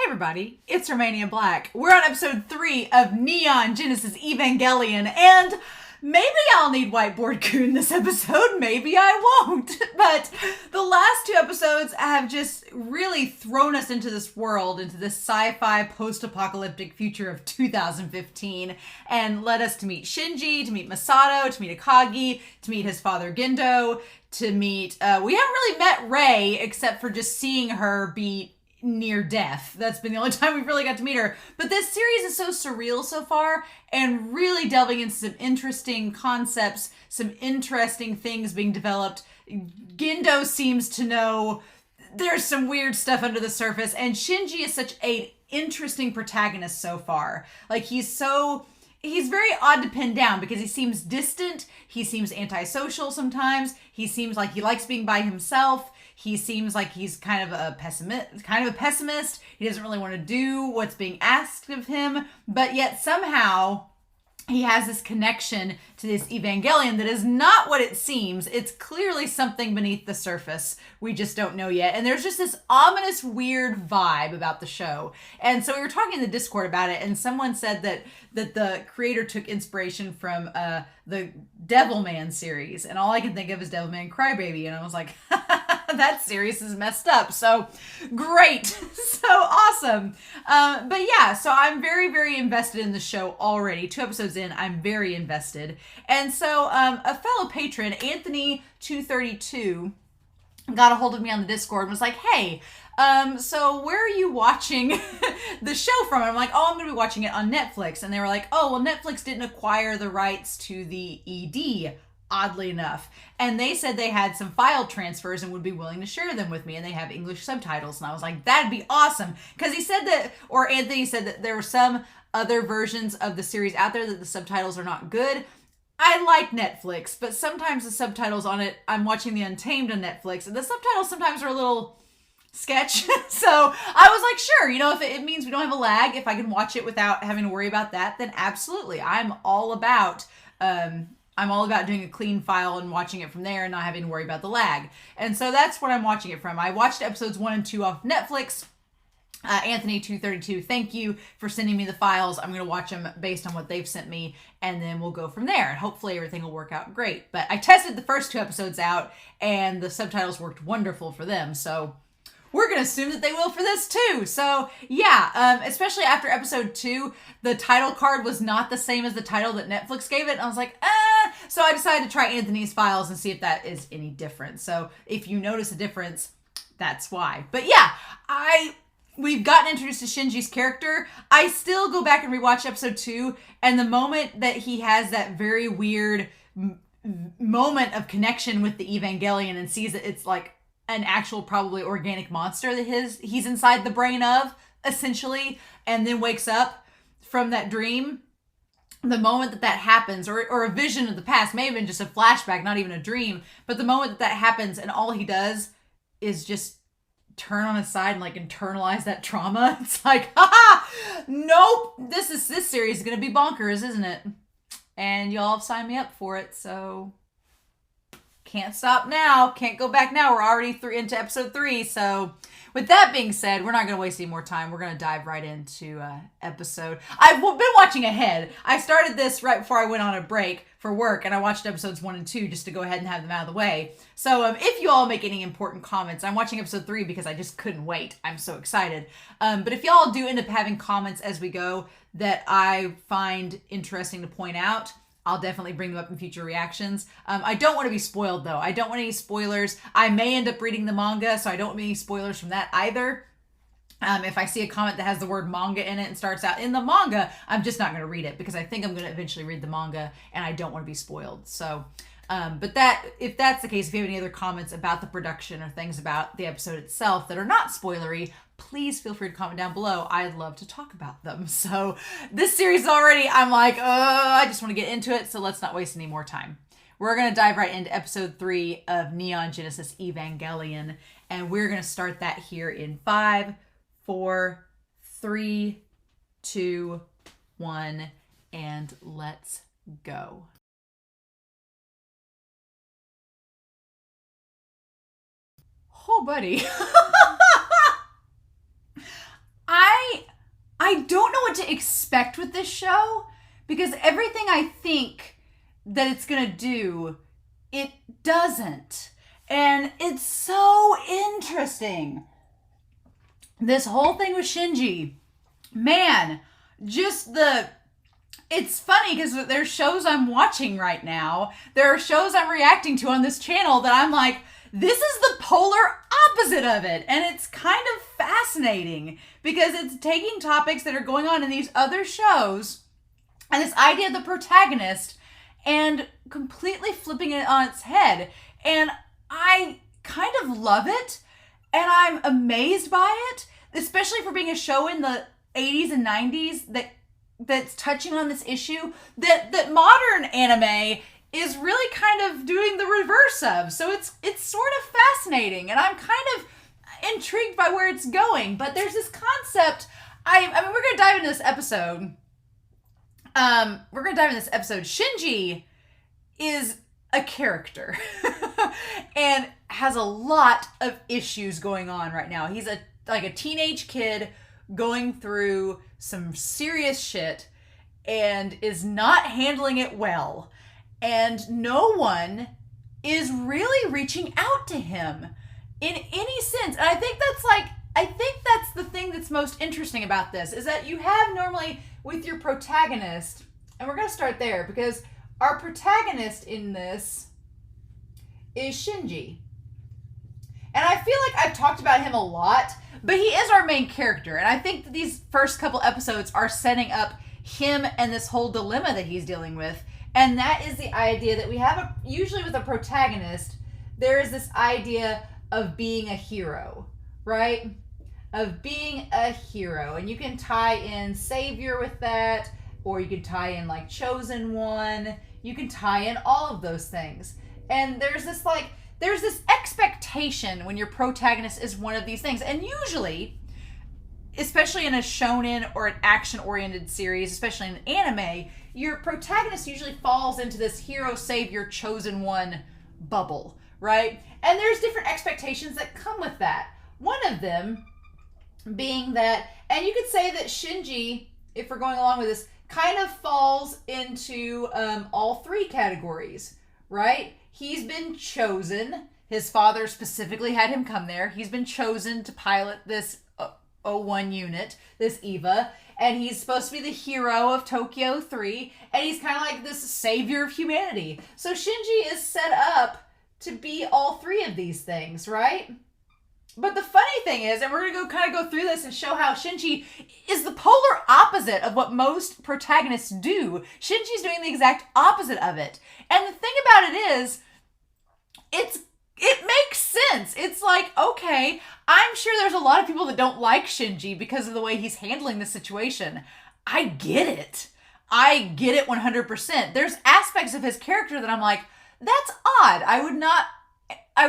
everybody, it's Romania Black. We're on episode 3 of Neon Genesis Evangelion, and maybe I'll need Whiteboard Coon this episode, maybe I won't. But the last 2 episodes have just really thrown us into this world, into this sci-fi post-apocalyptic future of 2015, and led us to meet Shinji, to meet Masato, to meet Akagi, to meet his father Gendo, to meet, we haven't really met Rei, except for just seeing her be near death. That's been the only time we've really got to meet her. But this series is so surreal so far, and really delving into some interesting concepts, some interesting things being developed. Gendo seems to know there's some weird stuff under the surface, and Shinji is such an interesting protagonist so far. Like, he's very odd to pin down because he seems distant, he seems antisocial sometimes, he seems like he likes being by himself, he seems like he's kind of a pessimist, he doesn't really want to do what's being asked of him, but yet somehow he has this connection to this Evangelion that is not what it seems. It's clearly something beneath the surface. We just don't know yet. And there's just this ominous, weird vibe about the show. And so we were talking in the Discord about it, and someone said that the creator took inspiration from the Devilman series. And all I can think of is Devilman Crybaby. And I was like, that series is messed up. So great. So awesome. But yeah, so I'm very, very invested in the show already. 2 episodes in, I'm very invested. And so a fellow patron, Anthony232, got a hold of me on the Discord and was like, hey, so where are you watching the show from? And I'm like, I'm going to be watching it on Netflix. And they were like, oh, well, Netflix didn't acquire the rights to the ED, oddly enough. And they said they had some file transfers and would be willing to share them with me. And they have English subtitles. And I was like, that'd be awesome. Because he said that, or Anthony said that there were some other versions of the series out there that the subtitles are not good. I like Netflix, but sometimes the subtitles on it, I'm watching The Untamed on Netflix, and the subtitles sometimes are a little sketch. So I was like, sure, if it means we don't have a lag, if I can watch it without having to worry about that, then absolutely. I'm all about doing a clean file and watching it from there and not having to worry about the lag. And so that's what I'm watching it from. I watched episodes 1 and 2 off Netflix. Anthony232, thank you for sending me the files. I'm going to watch them based on what they've sent me, and then we'll go from there. And hopefully everything will work out great. But I tested the first 2 episodes out, and the subtitles worked wonderful for them. So we're going to assume that they will for this too. So yeah, especially after episode 2, the title card was not the same as the title that Netflix gave it. And I was like, So I decided to try Anthony's files and see if that is any different. So if you notice a difference, that's why. But yeah, we've gotten introduced to Shinji's character. I still go back and rewatch episode 2, and the moment that he has that very weird moment of connection with the Evangelion and sees that it's like an actual, probably organic monster that he's inside the brain of, essentially, and then wakes up from that dream. The moment that happens, or a vision of the past, may have been just a flashback, not even a dream, but the moment that happens and all he does is just turn on his side and like internalize that trauma. It's like, nope, this series is gonna be bonkers, isn't it? And y'all have signed me up for it, so can't stop now, can't go back now. We're already into episode 3. So with that being said, we're not gonna waste any more time. We're gonna dive right into episode. I've been watching ahead. I started this right before I went on a break for work, and I watched episodes 1 and 2 just to go ahead and have them out of the way. So if you all make any important comments, I'm watching episode 3 because I just couldn't wait. I'm so excited. But if y'all do end up having comments as we go that I find interesting to point out, I'll definitely bring them up in future reactions. I don't want to be spoiled, though. I don't want any spoilers. I may end up reading the manga, so I don't want any spoilers from that either. If I see a comment that has the word manga in it and starts out in the manga, I'm just not going to read it because I think I'm going to eventually read the manga and I don't want to be spoiled. So, but if that's the case, if you have any other comments about the production or things about the episode itself that are not spoilery, please feel free to comment down below. I'd love to talk about them. So this series already, I'm like, I just want to get into it. So let's not waste any more time. We're going to dive right into episode 3 of Neon Genesis Evangelion. And we're going to start that here in 5, 4, 3, 2, 1, and let's go. Oh, buddy. I to expect with this show, because everything I think that it's going to do, it doesn't. And it's so interesting. This whole thing with Shinji, man, it's funny because there's shows I'm watching right now. There are shows I'm reacting to on this channel that I'm like, this is the polar opposite of it. And it's kind of fascinating because it's taking topics that are going on in these other shows and this idea of the protagonist and completely flipping it on its head. And I kind of love it. And I'm amazed by it, especially for being a show in the 80s and 90s that's touching on this issue that modern anime is really kind of doing the reverse of. So it's sort of fascinating, and I'm kind of intrigued by where it's going. But there's this concept. I mean, we're gonna dive into this episode. Shinji is a character and has a lot of issues going on right now. He's a teenage kid going through some serious shit and is not handling it well. And no one is really reaching out to him in any sense. And I think that's the thing that's most interesting about this, is that you have normally with your protagonist, and we're going to start there because our protagonist in this is Shinji. And I feel like I've talked about him a lot, but he is our main character. And I think that these first couple episodes are setting up him and this whole dilemma that he's dealing with. And that is the idea that we have, usually with a protagonist, there is this idea of being a hero, right? Of being a hero. And you can tie in savior with that, or you can tie in like chosen one. You can tie in all of those things. And there's this expectation when your protagonist is one of these things. And usually, especially in a shonen or an action-oriented series, especially in anime, your protagonist usually falls into this hero, savior, chosen one bubble, right? And there's different expectations that come with that. One of them being that, and you could say that Shinji, if we're going along with this, kind of falls into all three categories, right? He's been chosen. His father specifically had him come there. He's been chosen to pilot this O1 unit, this EVA, and he's supposed to be the hero of Tokyo 3, and he's kind of like this savior of humanity. So Shinji is set up to be all three of these things, right? But the funny thing is, and we're going to go through this and show how Shinji is the polar opposite of what most protagonists do. Shinji's doing the exact opposite of it. And the thing about it is, it makes sense. It's like, okay, I'm sure there's a lot of people that don't like Shinji because of the way he's handling the situation. I get it. I get it 100%. There's aspects of his character that I'm like, that's odd. I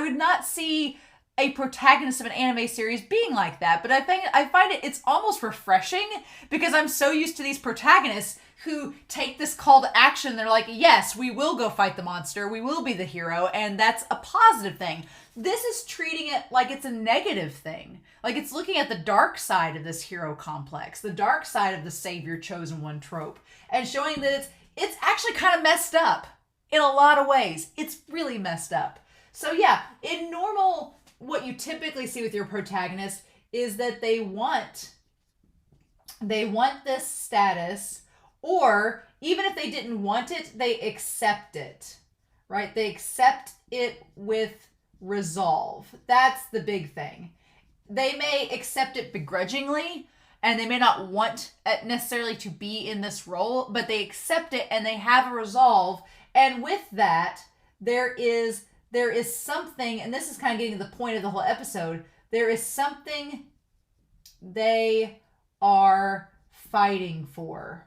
would not see a protagonist of an anime series being like that, but I find it's almost refreshing because I'm so used to these protagonists who take this call to action. They're like, yes, we will go fight the monster. We will be the hero. And that's a positive thing. This is treating it like it's a negative thing. Like it's looking at the dark side of this hero complex, the dark side of the savior chosen one trope, and showing that it's actually kind of messed up in a lot of ways. It's really messed up. So yeah, in normal, what you typically see with your protagonist is that they want this status, or even if they didn't want it, they accept it, right? They accept it with resolve. That's the big thing. They may accept it begrudgingly, and they may not want it necessarily to be in this role, but they accept it and they have a resolve. And with that, there is something, and this is kind of getting to the point of the whole episode, there is something they are fighting for.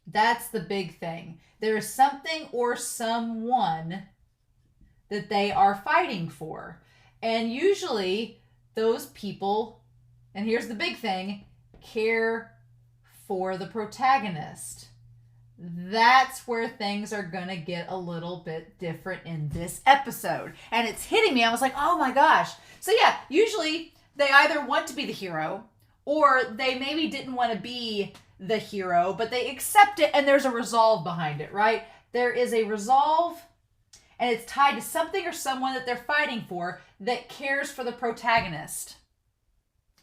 That's the big thing. There is something or someone that they are fighting for. And usually those people, and here's the big thing, care for the protagonist. That's where things are going to get a little bit different in this episode. And it's hitting me. I was like, oh my gosh. So yeah, usually they either want to be the hero or they maybe didn't want to be the hero, but they accept it and there's a resolve behind it, right? There is a resolve and it's tied to something or someone that they're fighting for that cares for the protagonist,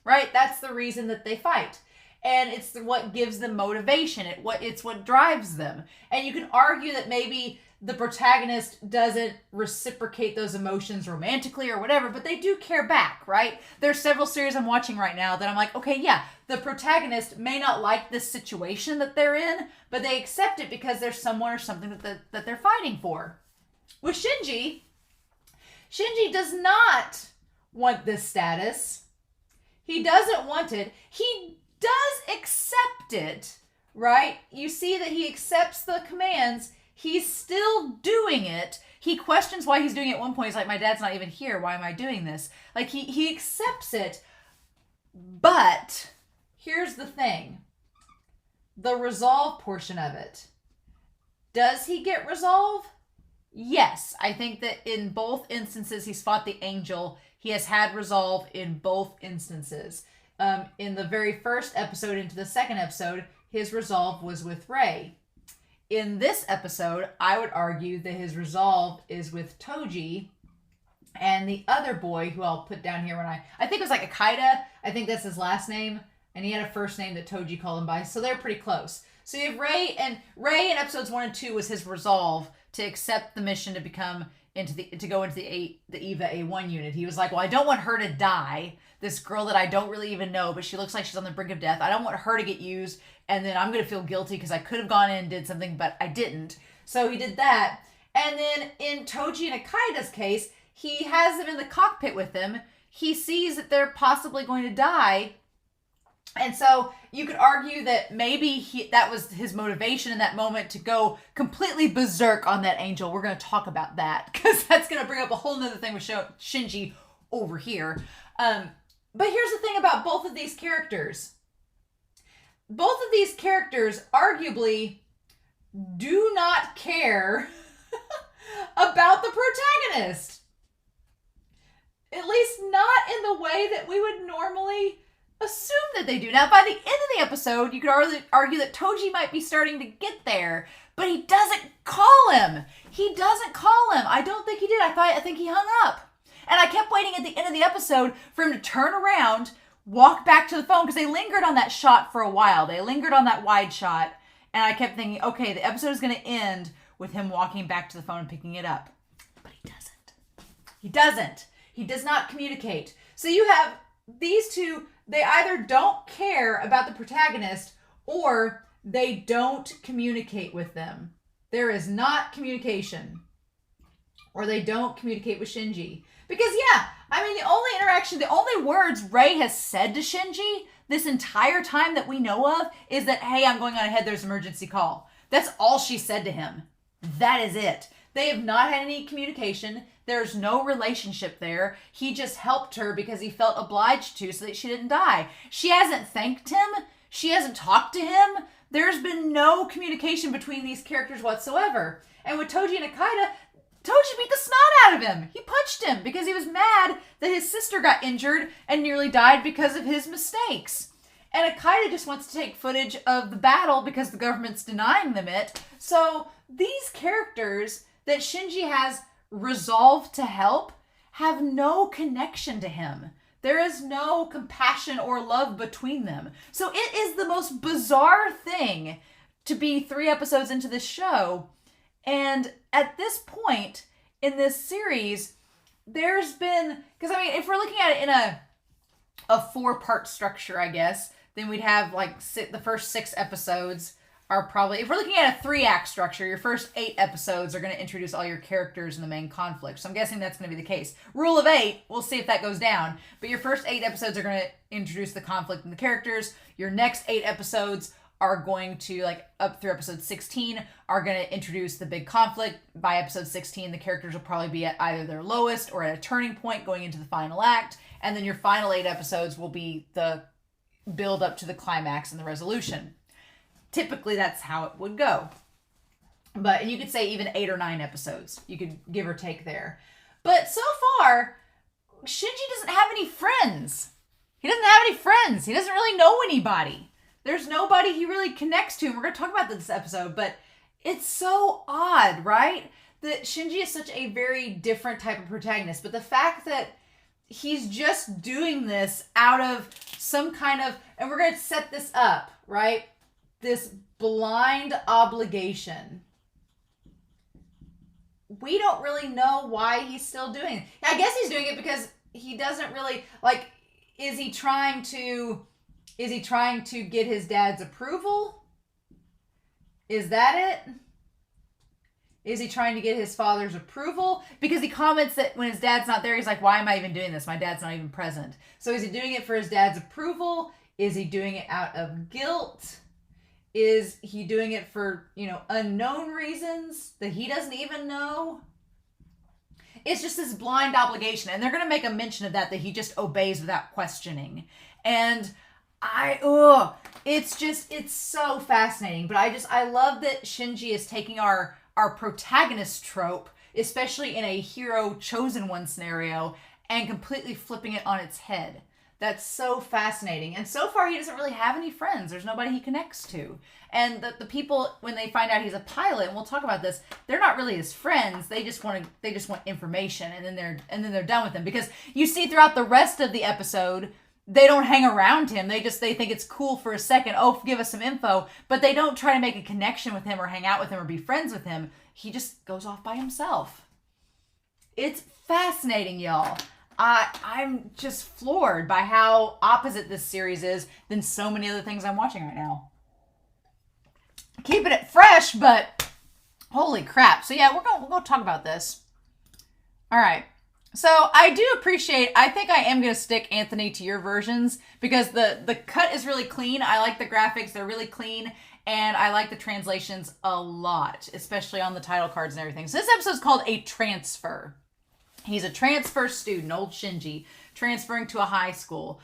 right? That's the reason that they fight. And it's what gives them motivation. It's what drives them. And you can argue that maybe the protagonist doesn't reciprocate those emotions romantically or whatever, but they do care back, right? There's several series I'm watching right now that I'm like, okay, yeah, the protagonist may not like this situation that they're in, but they accept it because there's someone or something that they're fighting for. With Shinji does not want this status. He doesn't want it. He does accept it, right? You see that he accepts the commands. He's still doing it. He questions why he's doing it at one point. He's like, my dad's not even here. Why am I doing this? Like, he accepts it. But here's the thing. The resolve portion of it. Does he get resolve? Yes. I think that in both instances, he's fought the angel. He has had resolve in both instances. In the very first episode into the second episode, his resolve was with Rei. In this episode, I would argue that his resolve is with Toji and the other boy who I'll put down here when I think it was like Aida. I think that's his last name. And he had a first name that Toji called him by. So they're pretty close. So you have Rei in episodes 1 and 2 was his resolve to accept the mission to go into the EVA A1 unit. He was like, well, I don't want her to die. This girl that I don't really even know, but she looks like she's on the brink of death. I don't want her to get used, and then I'm going to feel guilty because I could have gone in and did something, but I didn't. So he did that. And then in Toji and Akaida's case, he has them in the cockpit with him. He sees that they're possibly going to die. And so you could argue that maybe that was his motivation in that moment to go completely berserk on that angel. We're going to talk about that because that's going to bring up a whole nother thing with Shinji over here. But here's the thing about both of these characters. Both of these characters arguably do not care about the protagonist. At least not in the way that we would normally assume that they do. Now, by the end of the episode, you could argue that Toji might be starting to get there, but he doesn't call him. I don't think he did. I think he hung up. And I kept waiting at the end of the episode for him to turn around, walk back to the phone, because they lingered on that shot for a while. They lingered on that wide shot. And I kept thinking, okay, the episode is going to end with him walking back to the phone and picking it up. But he doesn't. He does not communicate. So you have these two, they either don't care about the protagonist or they don't communicate with them. There is not communication. Or they don't communicate with Shinji. Because, yeah, I mean, the only words Rei has said to Shinji this entire time that we know of is that, hey, I'm going on ahead, there's an emergency call. That's all she said to him. That is it. They have not had any communication. There's no relationship there. He just helped her because he felt obliged to so that she didn't die. She hasn't thanked him. She hasn't talked to him. There's been no communication between these characters whatsoever. And with Toji and Akida, Toji beat the snot out of him. He punched him because he was mad that his sister got injured and nearly died because of his mistakes. And Akida just wants to take footage of the battle because the government's denying them it. So these characters that Shinji has resolved to help have no connection to him. There is no compassion or love between them. So it is the most bizarre thing to be 3 episodes into this show. And at this point in this series, there's been, because I mean, if we're looking at it in a 4-part structure, I guess, then we'd have like the first 6 episodes are probably, if we're looking at a 3-act structure, your first 8 episodes are going to introduce all your characters in the main conflict. So I'm guessing that's going to be the case. Rule of 8, we'll see if that goes down. But your first 8 episodes are going to introduce the conflict and the characters. Your next 8 episodes are going to, like, up through episode 16, are going to introduce the big conflict. By episode 16, the characters will probably be at either their lowest or at a turning point going into the final act. And then your final 8 episodes will be the build up to the climax and the resolution. Typically, that's how it would go. But you could say even 8 or 9 episodes. You could give or take there. But so far, Shinji doesn't have any friends. he doesn't have any friends. He doesn't really know anybody. There's nobody he really connects to. And we're going to talk about this episode, but it's so odd, right? That Shinji is such a very different type of protagonist. But the fact that he's just doing this out of some kind of, and we're going to set this up, right? This blind obligation. We don't really know why he's still doing it. I guess he's doing it because he doesn't really, like, is he trying to get his dad's approval? Is that it? Is he trying to get his father's approval? Because he comments that when his dad's not there, he's like, why am I even doing this? My dad's not even present. So is he doing it for his dad's approval? Is he doing it out of guilt? Is he doing it for, unknown reasons that he doesn't even know? It's just this blind obligation. And they're going to make a mention of that he just obeys without questioning. And it's so fascinating. But I love that Shinji is taking our protagonist trope, especially in a hero chosen one scenario, and completely flipping it on its head. That's so fascinating. And so far, he doesn't really have any friends. There's nobody he connects to. And the people, when they find out he's a pilot, and we'll talk about this, they're not really his friends. They just want information, and then they're done with him. Because you see throughout the rest of the episode, they don't hang around him. They think it's cool for a second. Oh, give us some info. But they don't try to make a connection with him or hang out with him or be friends with him. He just goes off by himself. It's fascinating, y'all. I'm just floored by how opposite this series is than so many other things I'm watching right now. Keeping it fresh, but holy crap. So yeah, we're going to talk about this. All right. So I do appreciate, I think I am going to stick, Anthony, to your versions because the cut is really clean. I like the graphics. They're really clean. And I like the translations a lot, especially on the title cards and everything. So this episode is called A Transfer. He's a transfer student, old Shinji, transferring to a high school.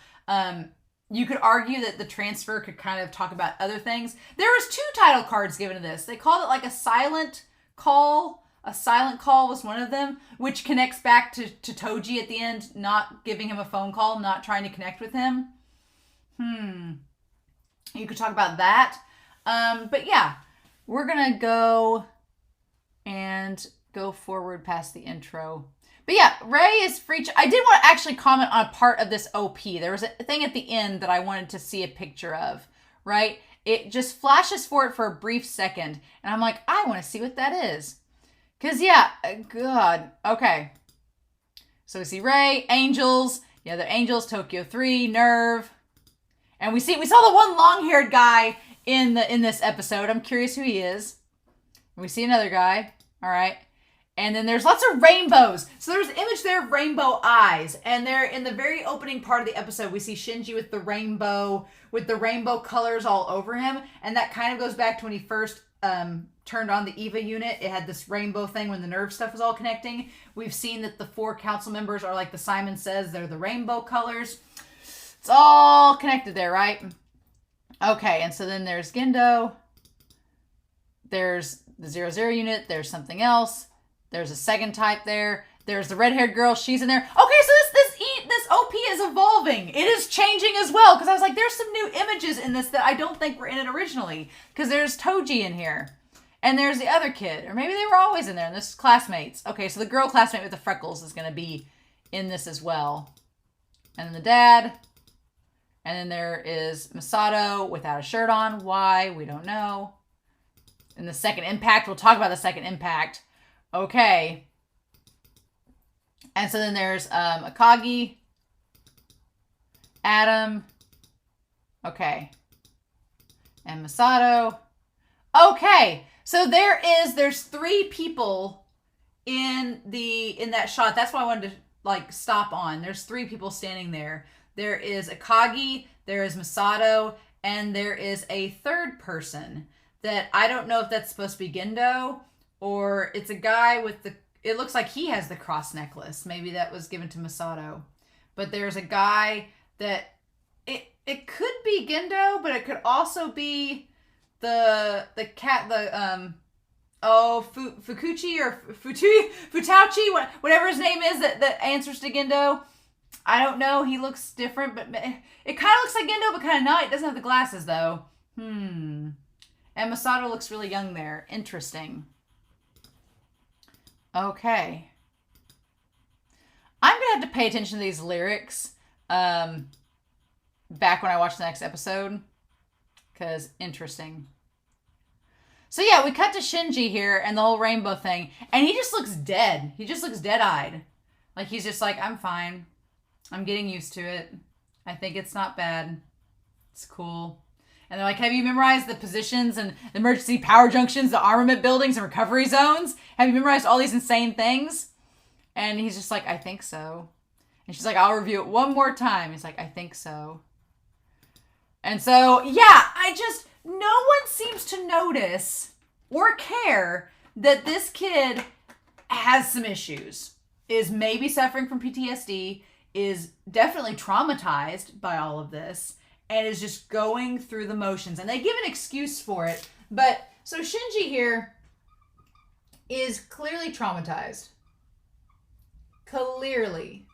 You could argue that the transfer could kind of talk about other things. There was 2 title cards given to this. They called it like a silent call. A silent call was one of them, which connects back to Toji at the end, not giving him a phone call, not trying to connect with him. You could talk about that. But yeah, we're going to go forward past the intro. But yeah, Ray is free. I did want to actually comment on a part of this OP. There was a thing at the end that I wanted to see a picture of, right? It just flashes for a brief second. And I'm like, I want to see what that is. Because, yeah, God. Okay. So we see Ray, Angels. Yeah, the Angels, Tokyo 3, Nerve. And we saw the one long-haired guy in this episode. I'm curious who he is. And we see another guy. All right. And then there's lots of rainbows. So there's an image there of rainbow eyes. And they're in the very opening part of the episode. We see Shinji with the rainbow colors all over him. And that kind of goes back to when he first turned on the EVA unit. It had this rainbow thing when the nerve stuff was all connecting. We've seen that the 4 council members are like the Simon Says. They're the rainbow colors. It's all connected there, right? Okay, and so then there's Gendo. There's the 00 unit. There's something else. There's a second type there. There's the red-haired girl. She's in there. Okay, so this OP is evolving. It is changing as well. Because I was like, there's some new images in this that I don't think were in it originally. Because there's Toji in here. And there's the other kid. Or maybe they were always in there. And this is classmates. Okay, so the girl classmate with the freckles is going to be in this as well. And then the dad. And then there is Masato without a shirt on. Why? We don't know. And the second impact. We'll talk about the second impact. Okay. And so then there's Akagi, Adam, okay, and Masato. Okay, so there's 3 people in that shot. That's why I wanted to stop on. There's 3 people standing there. There is Akagi, there is Masato, and there is a third person that I don't know if that's supposed to be Gendo or it's a guy with it looks like he has the cross necklace. Maybe that was given to Masato. But there's a guy that it could be Gendo, but it could also be the Fukuchi or Futauchi, whatever his name is that answers to Gendo. I don't know. He looks different, but it kind of looks like Gendo, but kind of not. It doesn't have the glasses, though. And Masato looks really young there. Interesting. Okay. I'm going to have to pay attention to these lyrics back when I watch the next episode. Because interesting. So yeah, we cut to Shinji here and the whole rainbow thing. And he just looks dead. He just looks dead-eyed. Like he's just like, I'm fine. I'm getting used to it. I think it's not bad. It's cool. And they're like, have you memorized the positions and the emergency power junctions, the armament buildings and recovery zones? Have you memorized all these insane things? And he's just like, I think so. And she's like, I'll review it one more time. He's like, I think so. And so, yeah, no one seems to notice or care that this kid has some issues. Is maybe suffering from PTSD, is definitely traumatized by all of this, and is just going through the motions. And they give an excuse for it. But, so Shinji here is clearly traumatized. Clearly.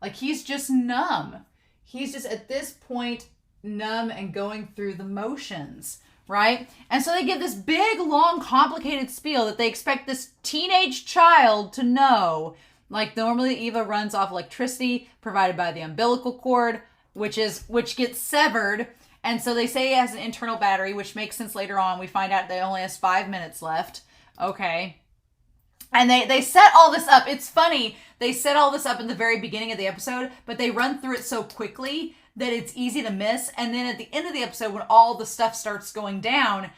Like, he's just numb. He's just, at this point, numb and going through the motions, right? And so they give this big, long, complicated spiel that they expect this teenage child to know. Like, normally Eva runs off electricity provided by the umbilical cord, which gets severed. And so they say it has an internal battery, which makes sense later on. We find out that it only has 5 minutes left. Okay. And they set all this up. It's funny. They set all this up in the very beginning of the episode, but they run through it so quickly that it's easy to miss. And then at the end of the episode, when all the stuff starts going down,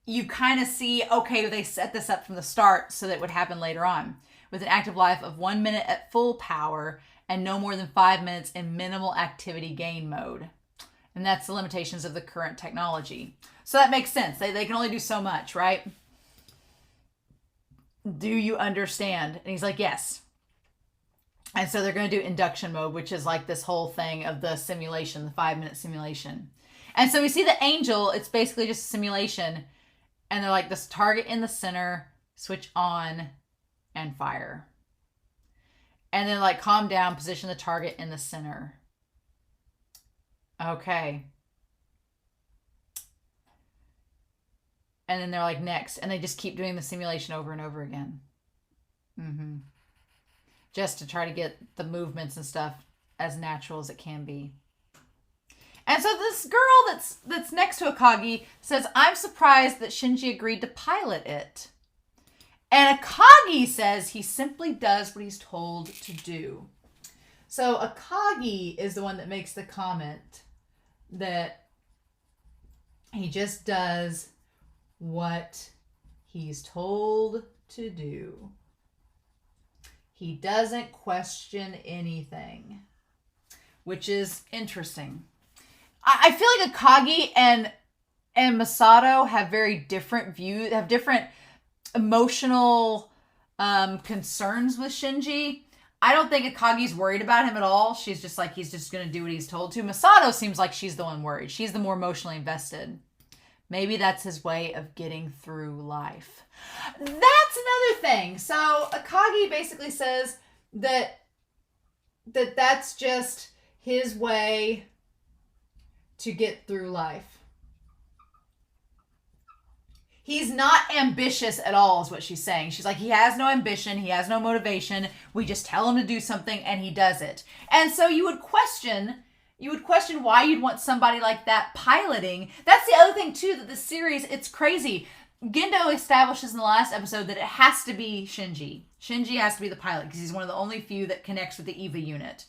you kind of see, okay, they set this up from the start so that it would happen later on. With an active life of 1 minute at full power and no more than 5 minutes in minimal activity gain mode. And that's the limitations of the current technology. So that makes sense. They can only do so much, right? Do you understand? And he's like, yes. And so they're going to do induction mode, which is like this whole thing of the simulation, the 5-minute simulation. And so we see the angel. It's basically just a simulation. And they're like, this target in the center, switch on and fire. And then like, calm down, position the target in the center. Okay. And then they're like, next. And they just keep doing the simulation over and over again. Just to try to get the movements and stuff as natural as it can be. And so this girl that's next to Akagi says, I'm surprised that Shinji agreed to pilot it. And Akagi says he simply does what he's told to do. So Akagi is the one that makes the comment that he just does what he's told to do. He doesn't question anything, which is interesting. I feel like Akagi and Masato have very different views, have different emotional concerns with Shinji. I don't think Akagi's worried about him at all. She's just like, he's just going to do what he's told to. Masato seems like she's the one worried. She's the more emotionally invested. Maybe that's his way of getting through life. That's another thing. So Akagi basically says that's just his way to get through life. He's not ambitious at all is what she's saying. She's like, he has no ambition. He has no motivation. We just tell him to do something and he does it. And so you would question why you'd want somebody like that piloting. That's the other thing too, that the series, it's crazy. Gendo establishes in the last episode that it has to be Shinji. Shinji has to be the pilot because he's one of the only few that connects with the EVA unit.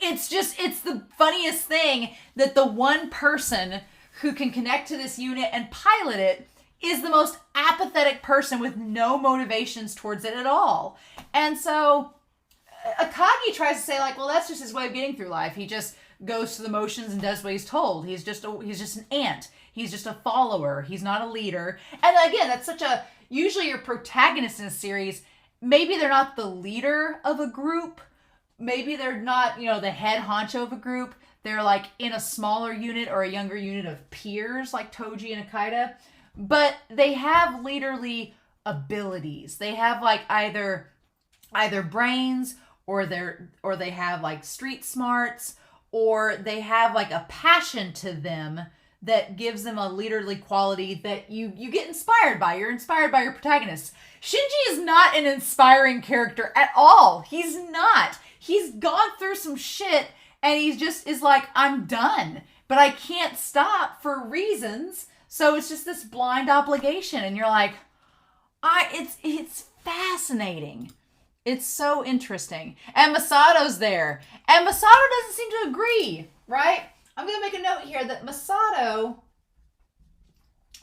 It's the funniest thing that the one person who can connect to this unit and pilot it is the most apathetic person with no motivations towards it at all. And so Akagi tries to say like, well, that's just his way of getting through life. He just goes through the motions and does what he's told. He's just an ant. He's just a follower. He's not a leader. And again, that's usually your protagonist in a series, maybe they're not the leader of a group. Maybe they're not, the head honcho of a group. They're like in a smaller unit or a younger unit of peers like Toji and Aida. But they have leaderly abilities. They have like either brains or they have like street smarts, or they have like a passion to them that gives them a leaderly quality that you get inspired by. You're inspired by your protagonist. Shinji is not an inspiring character at all. He's not. He's gone through some shit and he just is like, I'm done, but I can't stop for reasons. So it's just this blind obligation. And you're like, it's fascinating. It's so interesting. And Masato's there. And Masato doesn't seem to agree, right? I'm going to make a note here that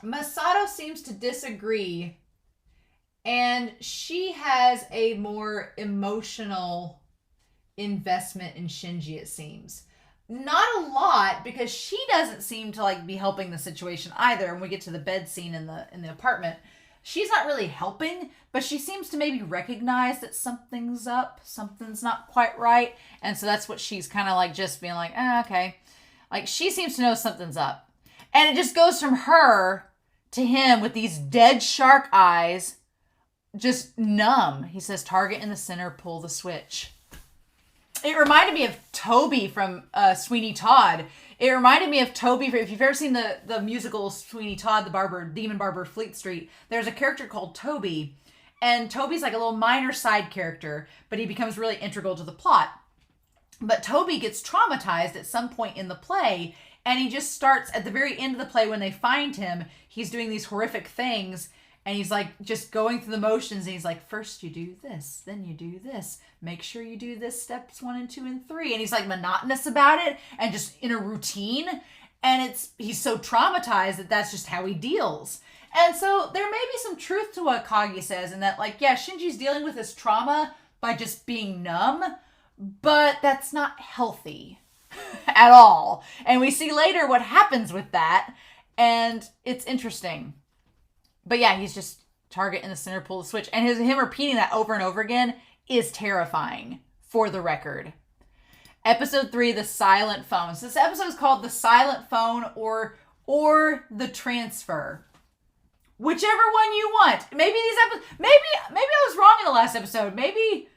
Masato seems to disagree. And she has a more emotional investment in Shinji, it seems. Not a lot, because she doesn't seem to like be helping the situation either. When we get to the bed scene in the apartment, she's not really helping, but she seems to maybe recognize that something's up, something's not quite right. And so that's what she's kind of like just being like, okay. Like she seems to know something's up. And it just goes from her to him with these dead shark eyes, just numb. He says, target in the center, pull the switch. It reminded me of Toby from Sweeney Todd. It reminded me of Toby. If you've ever seen the musical Sweeney Todd, the demon barber of Fleet Street, there's a character called Toby. And Toby's like a little minor side character, but he becomes really integral to the plot. But Toby gets traumatized at some point in the play, and he just starts at the very end of the play when they find him. He's doing these horrific things, and he's like just going through the motions, and he's like, first you do this, then you do this. Make sure you do this steps 1 and 2 and 3. And he's like monotonous about it and just in a routine. And he's so traumatized that that's just how he deals. And so there may be some truth to what Kagi says in that, like, yeah, Shinji's dealing with his trauma by just being numb, but that's not healthy at all. And we see later what happens with that. And it's interesting. But yeah, he's just target in the center, pull the switch. And him repeating that over and over again is terrifying, for the record. Episode 3, The Silent Phone. So this episode is called The Silent Phone or The Transfer. Whichever one you want. Maybe I was wrong in the last episode. Maybe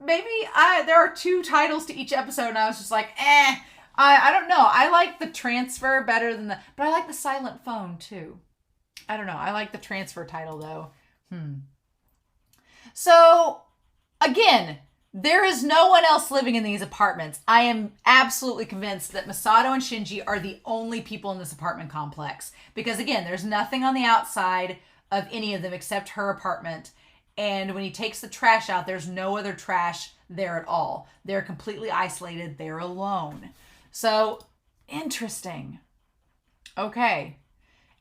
there are 2 titles to each episode and I was just like, I don't know. I like The Transfer better than but I like The Silent Phone too. I don't know. I like the transfer title though. So again, there is no one else living in these apartments. I am absolutely convinced that Masato and Shinji are the only people in this apartment complex. Because again, there's nothing on the outside of any of them except her apartment. And when he takes the trash out, there's no other trash there at all. They're completely isolated. They're alone. So, interesting. Okay.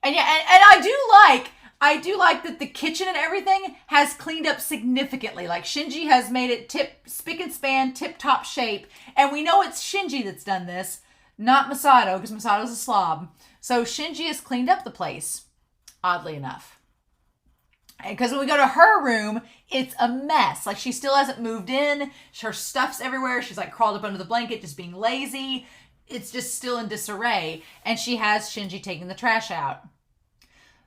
And yeah, and I do like that the kitchen and everything has cleaned up significantly. Like Shinji has made it spick and span, tip-top shape. And we know it's Shinji that's done this, not Masato, because Masato's a slob. So Shinji has cleaned up the place, oddly enough. Because when we go to her room, it's a mess. Like she still hasn't moved in. Her stuff's everywhere. She's like crawled up under the blanket, just being lazy. It's just still in disarray. And she has Shinji taking the trash out.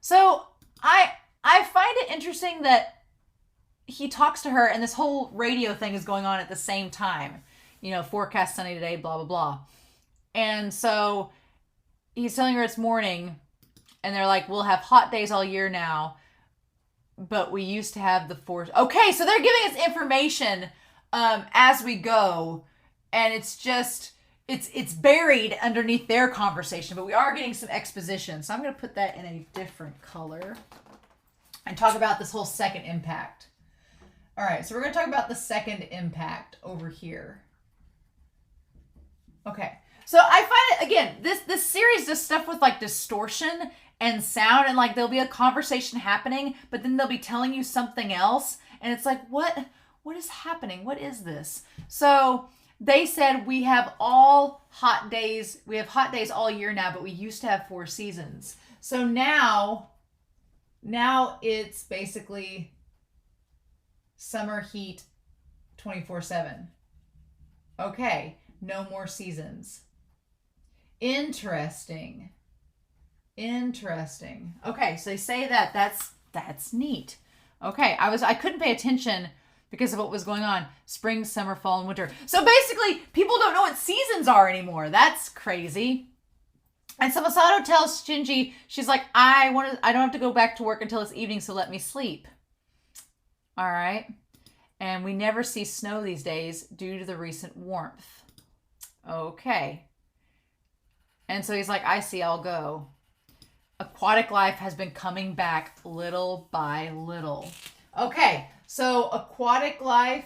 So I find it interesting that he talks to her and this whole radio thing is going on at the same time. You know, forecast sunny today, blah, blah, blah. And so he's telling her it's morning and they're like, we'll have hot days all year now, but we used to have the force. Okay, so they're giving us information as we go, and it's just, it's buried underneath their conversation, but we are getting some exposition. So I'm going to put that in a different color and talk about this whole second impact. All right, so we're going to talk about the second impact over here. Okay, so I find it, again, this series does stuff with like distortion and sound, and like there'll be a conversation happening, but then they'll be telling you something else, and it's like, what is happening? What is this? So they said we have hot days all year now, but we used to have 4 seasons. So now it's basically summer heat 24/7. Okay, no more seasons. Interesting. Okay, so they say that's neat. Okay, I couldn't pay attention because of what was going on. Spring, summer, fall, and winter. So basically, people don't know what seasons are anymore. That's crazy. And so Masato tells Shinji, she's like, I don't have to go back to work until it's evening, so let me sleep. All right. And we never see snow these days due to the recent warmth. Okay. And so he's like, I see, I'll go. Aquatic life has been coming back little by little. Okay, so aquatic life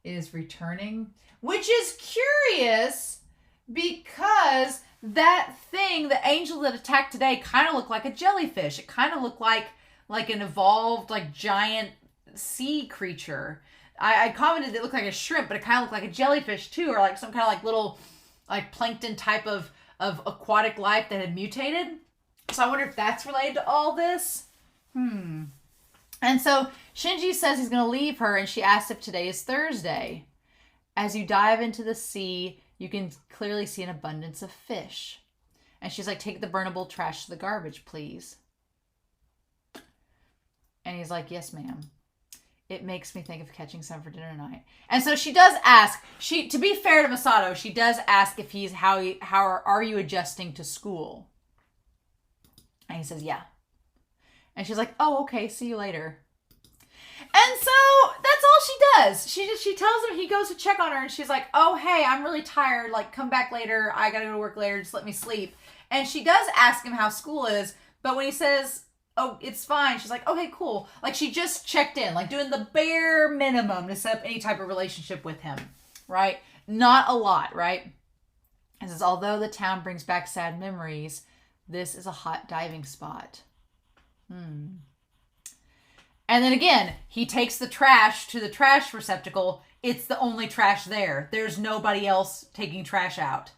is returning, which is curious because that thing, the angel that attacked today, kind of looked like a jellyfish. It kind of looked like an evolved, like, giant sea creature. I commented it looked like a shrimp, but it kind of looked like a jellyfish too, or like some kind of like little like plankton type of aquatic life that had mutated. So I wonder if that's related to all this. And so Shinji says he's going to leave her, and she asks if today is Thursday. As you dive into the sea, you can clearly see an abundance of fish. And she's like, take the burnable trash to the garbage, please. And he's like, yes, ma'am. It makes me think of catching some for dinner tonight. And so she does ask, to be fair to Masato, she does ask if he's, how are you adjusting to school? And he says, yeah. And she's like, oh, okay, see you later. And so that's all she does. She tells him, he goes to check on her, and she's like, oh, hey, I'm really tired. Like, come back later. I gotta go to work later. Just let me sleep. And she does ask him how school is, but when he says, oh, it's fine, she's like, okay, cool. Like, she just checked in, like doing the bare minimum to set up any type of relationship with him, right? Not a lot, right? It says, although the town brings back sad memories, this is a hot diving spot. And then again, he takes the trash to the trash receptacle. It's the only trash there. There's nobody else taking trash out.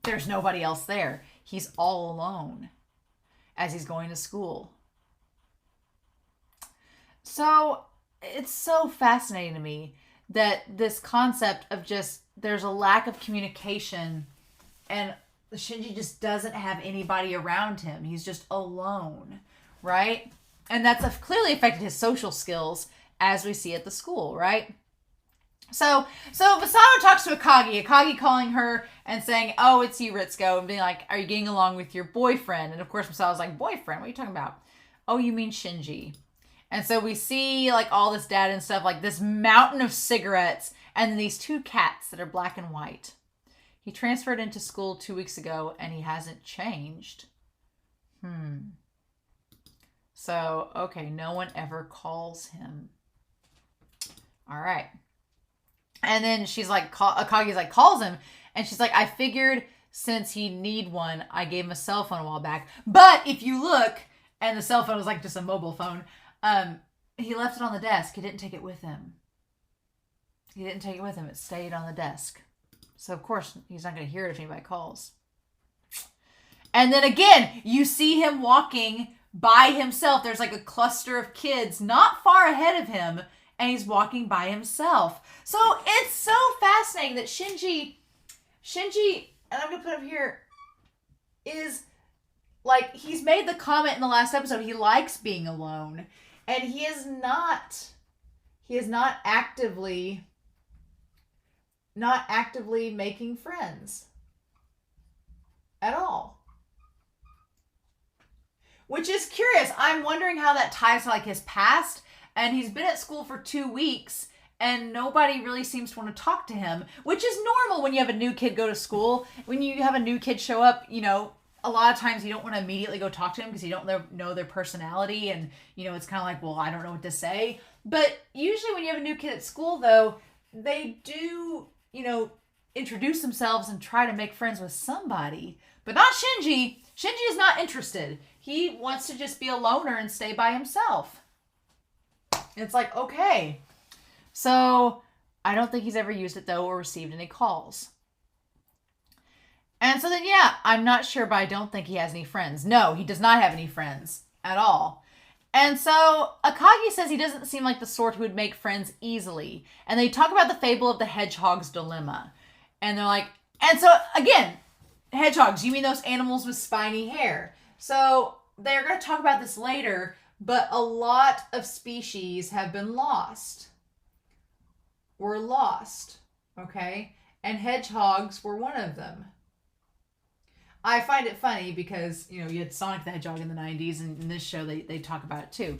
There's nobody else there. He's all alone as he's going to school. So it's so fascinating to me that this concept of just, there's a lack of communication and Shinji just doesn't have anybody around him. He's just alone, right? And that's clearly affected his social skills, as we see at the school, right? So Masato talks to Akagi calling her and saying, oh, it's you, Ritsuko, and being like, are you getting along with your boyfriend? And of course, Masato's like, boyfriend? What are you talking about? Oh, you mean Shinji. And so we see like all this data and stuff, like this mountain of cigarettes and these two cats that are black and white. He transferred into school 2 weeks ago and he hasn't changed. So, okay, no one ever calls him. All right. And then she's like, Akagi's like, calls him. And she's like, I figured since he'd need one, I gave him a cell phone a while back. But if you look, and the cell phone was like just a mobile phone, he left it on the desk. He didn't take it with him. It stayed on the desk. So, of course, he's not going to hear it if anybody calls. And then again, you see him walking by himself. There's like a cluster of kids not far ahead of him, and he's walking by himself. So it's so fascinating that Shinji, and I'm going to put up here, is like, he's made the comment in the last episode, he likes being alone. And he is not actively making friends at all. Which is curious. I'm wondering how that ties to like his past. And he's been at school for 2 weeks and nobody really seems to want to talk to him, which is normal when you have a new kid go to school. When you have a new kid show up, you know, a lot of times you don't want to immediately go talk to them because you don't know their personality. And, you know, it's kind of like, well, I don't know what to say. But usually when you have a new kid at school, though, they do, you know, introduce themselves and try to make friends with somebody. But not Shinji. Shinji is not interested. He wants to just be a loner and stay by himself. It's like, okay. So I don't think he's ever used it, though, or received any calls. And so then, yeah, I'm not sure, but I don't think he has any friends. No, he does not have any friends at all. And so Akagi says he doesn't seem like the sort who would make friends easily. And they talk about the fable of the hedgehog's dilemma. And they're like, and so again, hedgehogs, you mean those animals with spiny hair? So they're going to talk about this later, but a lot of species have been lost. Were lost, okay? And hedgehogs were one of them. I find it funny because, you had Sonic the Hedgehog in the 90s, and in this show they talk about it too.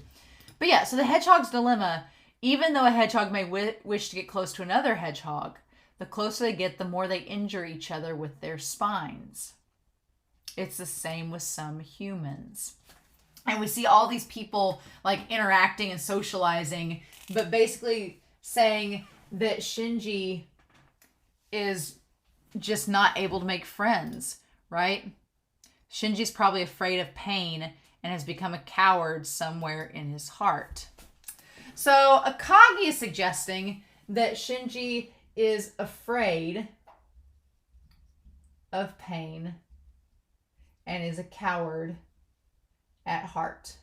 But yeah, so the hedgehog's dilemma, even though a hedgehog may wish to get close to another hedgehog, the closer they get, the more they injure each other with their spines. It's the same with some humans. And we see all these people like interacting and socializing, but basically saying that Shinji is just not able to make friends, right? Shinji's probably afraid of pain and has become a coward somewhere in his heart. So Akagi is suggesting that Shinji is afraid of pain and is a coward at heart.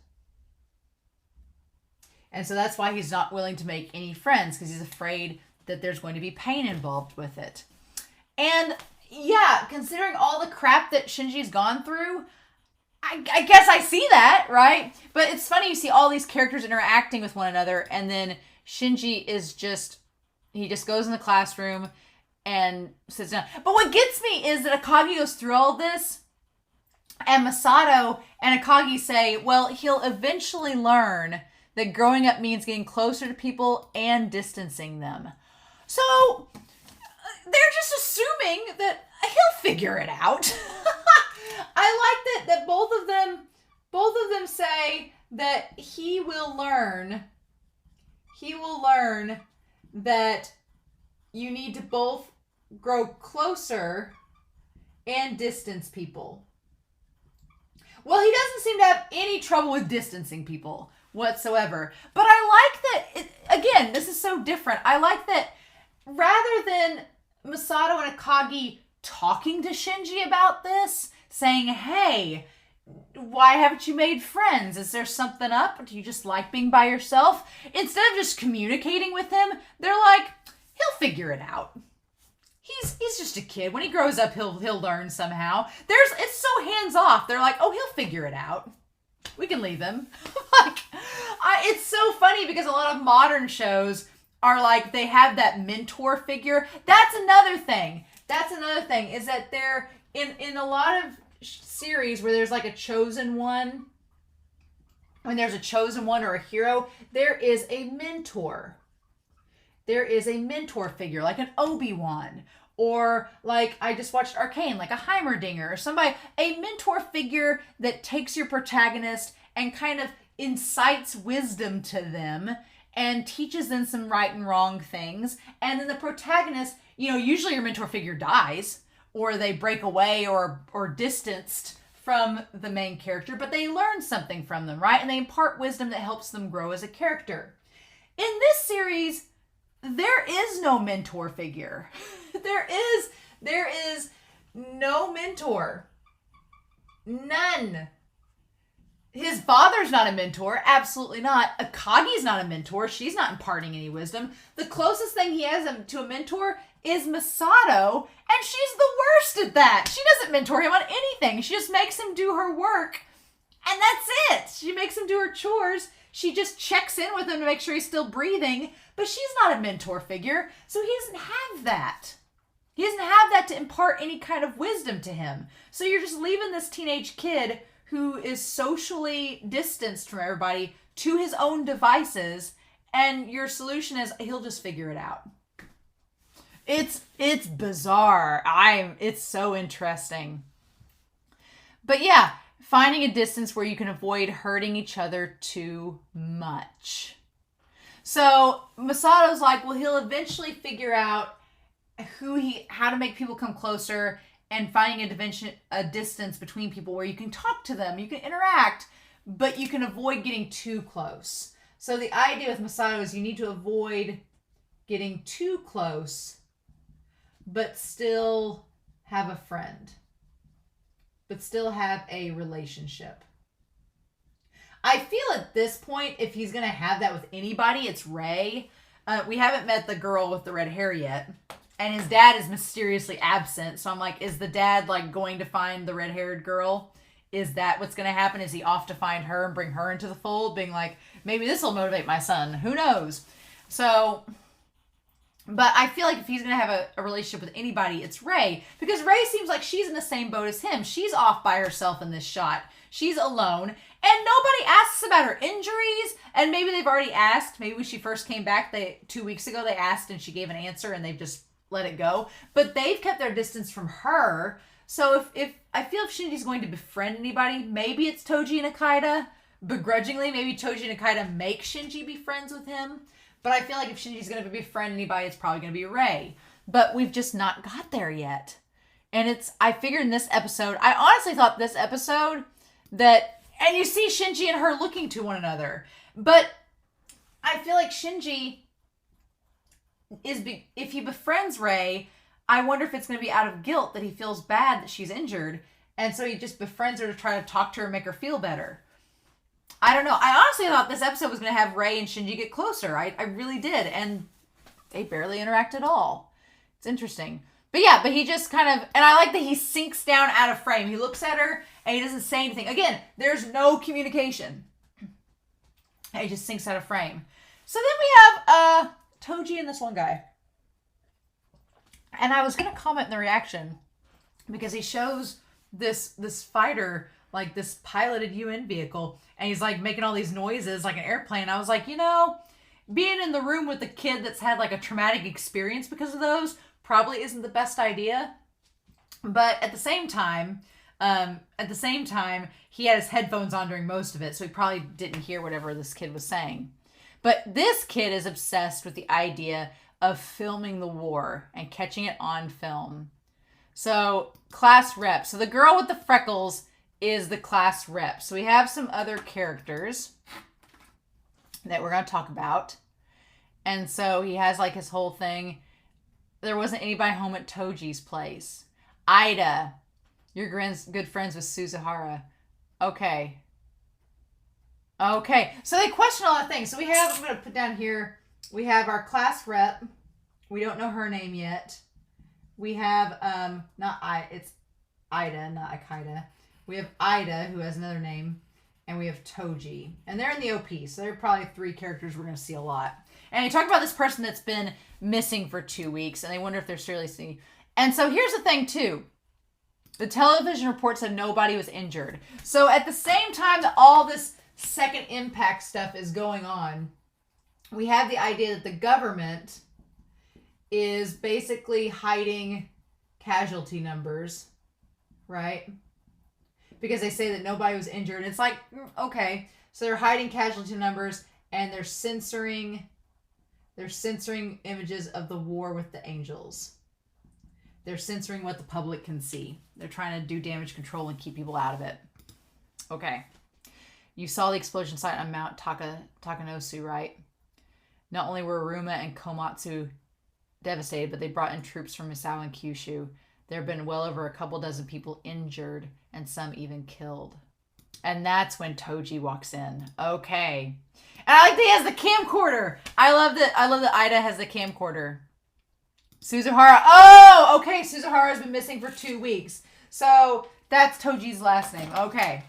And so that's why he's not willing to make any friends, because he's afraid that there's going to be pain involved with it. And yeah, considering all the crap that Shinji's gone through, I guess I see that, right? But it's funny, you see all these characters interacting with one another, and then Shinji is he just goes in the classroom and sits down. But what gets me is that Akagi goes through all this, and Masato and Akagi say, well, he'll eventually learn that growing up means getting closer to people and distancing them. So they're just assuming that he'll figure it out. I like that both of them say that he will learn that you need to both grow closer and distance people. Well, he doesn't seem to have any trouble with distancing people whatsoever. But I like that, again, this is so different. I like that rather than Masato and Akagi talking to Shinji about this, saying, hey, why haven't you made friends? Is there something up? Do you just like being by yourself? Instead of just communicating with him, they're like, he'll figure it out. He's just a kid. When he grows up, he'll learn somehow. It's so hands off. They're like, oh, he'll figure it out. We can leave him. It's so funny because a lot of modern shows are like, they have that mentor figure. That's another thing. Is that they're in a lot of series where there's like a chosen one. When there's a chosen one or a hero, there is a mentor. There is a mentor figure, like an Obi-Wan, or like I just watched Arcane, like a Heimerdinger, or somebody, a mentor figure that takes your protagonist and kind of incites wisdom to them and teaches them some right and wrong things. And then the protagonist, usually your mentor figure dies, or they break away or distanced from the main character, but they learn something from them, right? And they impart wisdom that helps them grow as a character. In this series, there is no mentor figure. There is no mentor. None. His father's not a mentor. Absolutely not. Akagi's not a mentor. She's not imparting any wisdom. The closest thing he has to a mentor is Masato, and she's the worst at that. She doesn't mentor him on anything. She just makes him do her work, and that's it. She makes him do her chores. She just checks in with him to make sure he's still breathing, but she's not a mentor figure, so he doesn't have that. He doesn't have that to impart any kind of wisdom to him. So you're just leaving this teenage kid who is socially distanced from everybody to his own devices, and your solution is he'll just figure it out. It's bizarre. It's so interesting. But yeah, finding a distance where you can avoid hurting each other too much. So Masato's like, well, he'll eventually figure out how to make people come closer, and finding a distance between people where you can talk to them, you can interact, but you can avoid getting too close. So the idea with Masato is you need to avoid getting too close, but still have a friend, but still have a relationship. I feel at this point, if he's going to have that with anybody, it's Ray. We haven't met the girl with the red hair yet. And his dad is mysteriously absent. So I'm like, is the dad like going to find the red-haired girl Is that what's going to happen? Is he off to find her and bring her into the fold, being like, maybe this will motivate my son? Who knows? So, but I feel like if he's going to have a relationship with anybody, it's Rey. Because Rey seems like she's in the same boat as him. She's off by herself in this shot. She's alone. And nobody asks about her injuries. And maybe they've already asked. Maybe when she first came back, 2 weeks ago, they asked and she gave an answer and they've just let it go. But they've kept their distance from her. So if I feel if Shinji's going to befriend anybody, maybe it's Toji and Akida. Begrudgingly, maybe Toji and Akida make Shinji be friends with him. But I feel like if Shinji's going to befriend anybody, it's probably going to be Rey. But we've just not got there yet. And I figured in this episode, I honestly thought this episode that, and you see Shinji and her looking to one another. But I feel like Shinji if he befriends Rey, I wonder if it's going to be out of guilt that he feels bad that she's injured. And so he just befriends her to try to talk to her and make her feel better. I don't know. I honestly thought this episode was going to have Rey and Shinji get closer. I really did. And they barely interact at all. It's interesting. But yeah, but he just kind of, and I like that he sinks down out of frame. He looks at her and he doesn't say anything. Again, there's no communication. And he just sinks out of frame. So then we have Toji and this one guy. And I was going to comment in the reaction because he shows this fighter, like this piloted UN vehicle, and he's like making all these noises like an airplane. I was like, being in the room with the kid that's had like a traumatic experience because of those probably isn't the best idea. But at the same time, he had his headphones on during most of it, so he probably didn't hear whatever this kid was saying. But this kid is obsessed with the idea of filming the war and catching it on film. So, class rep. So the girl with the freckles is the class rep. So we have some other characters that we're going to talk about. And so he has like his whole thing. There wasn't anybody home at Toji's place. Aida, you're good friends with Suzuhara. Okay. So they question a lot of things. So we have, I'm going to put down here, we have our class rep. We don't know her name yet. We have, it's Aida, not Akida. We have Aida, who has another name. And we have Toji. And they're in the OP, so they're probably 3 characters we're going to see a lot. And they talk about this person that's been missing for 2 weeks, and they wonder if they're seriously... And so here's the thing, too. The television reports that nobody was injured. So at the same time that all this second impact stuff is going on, we have the idea that the government is basically hiding casualty numbers, right? Because they say that nobody was injured. It's like, okay, so they're hiding casualty numbers and they're censoring images of the war with the angels. They're censoring what the public can see. They're trying to do damage control and keep people out of it. Okay. You saw the explosion site on Mount Takanosu, right? Not only were Aruma and Komatsu devastated, but they brought in troops from Misao and Kyushu. There have been well over a couple dozen people injured and some even killed. And that's when Toji walks in. Okay. And I like that he has the camcorder. I love that Aida has the camcorder. Suzuhara. Oh, okay. Suzuhara has been missing for 2 weeks. So that's Toji's last name. Okay.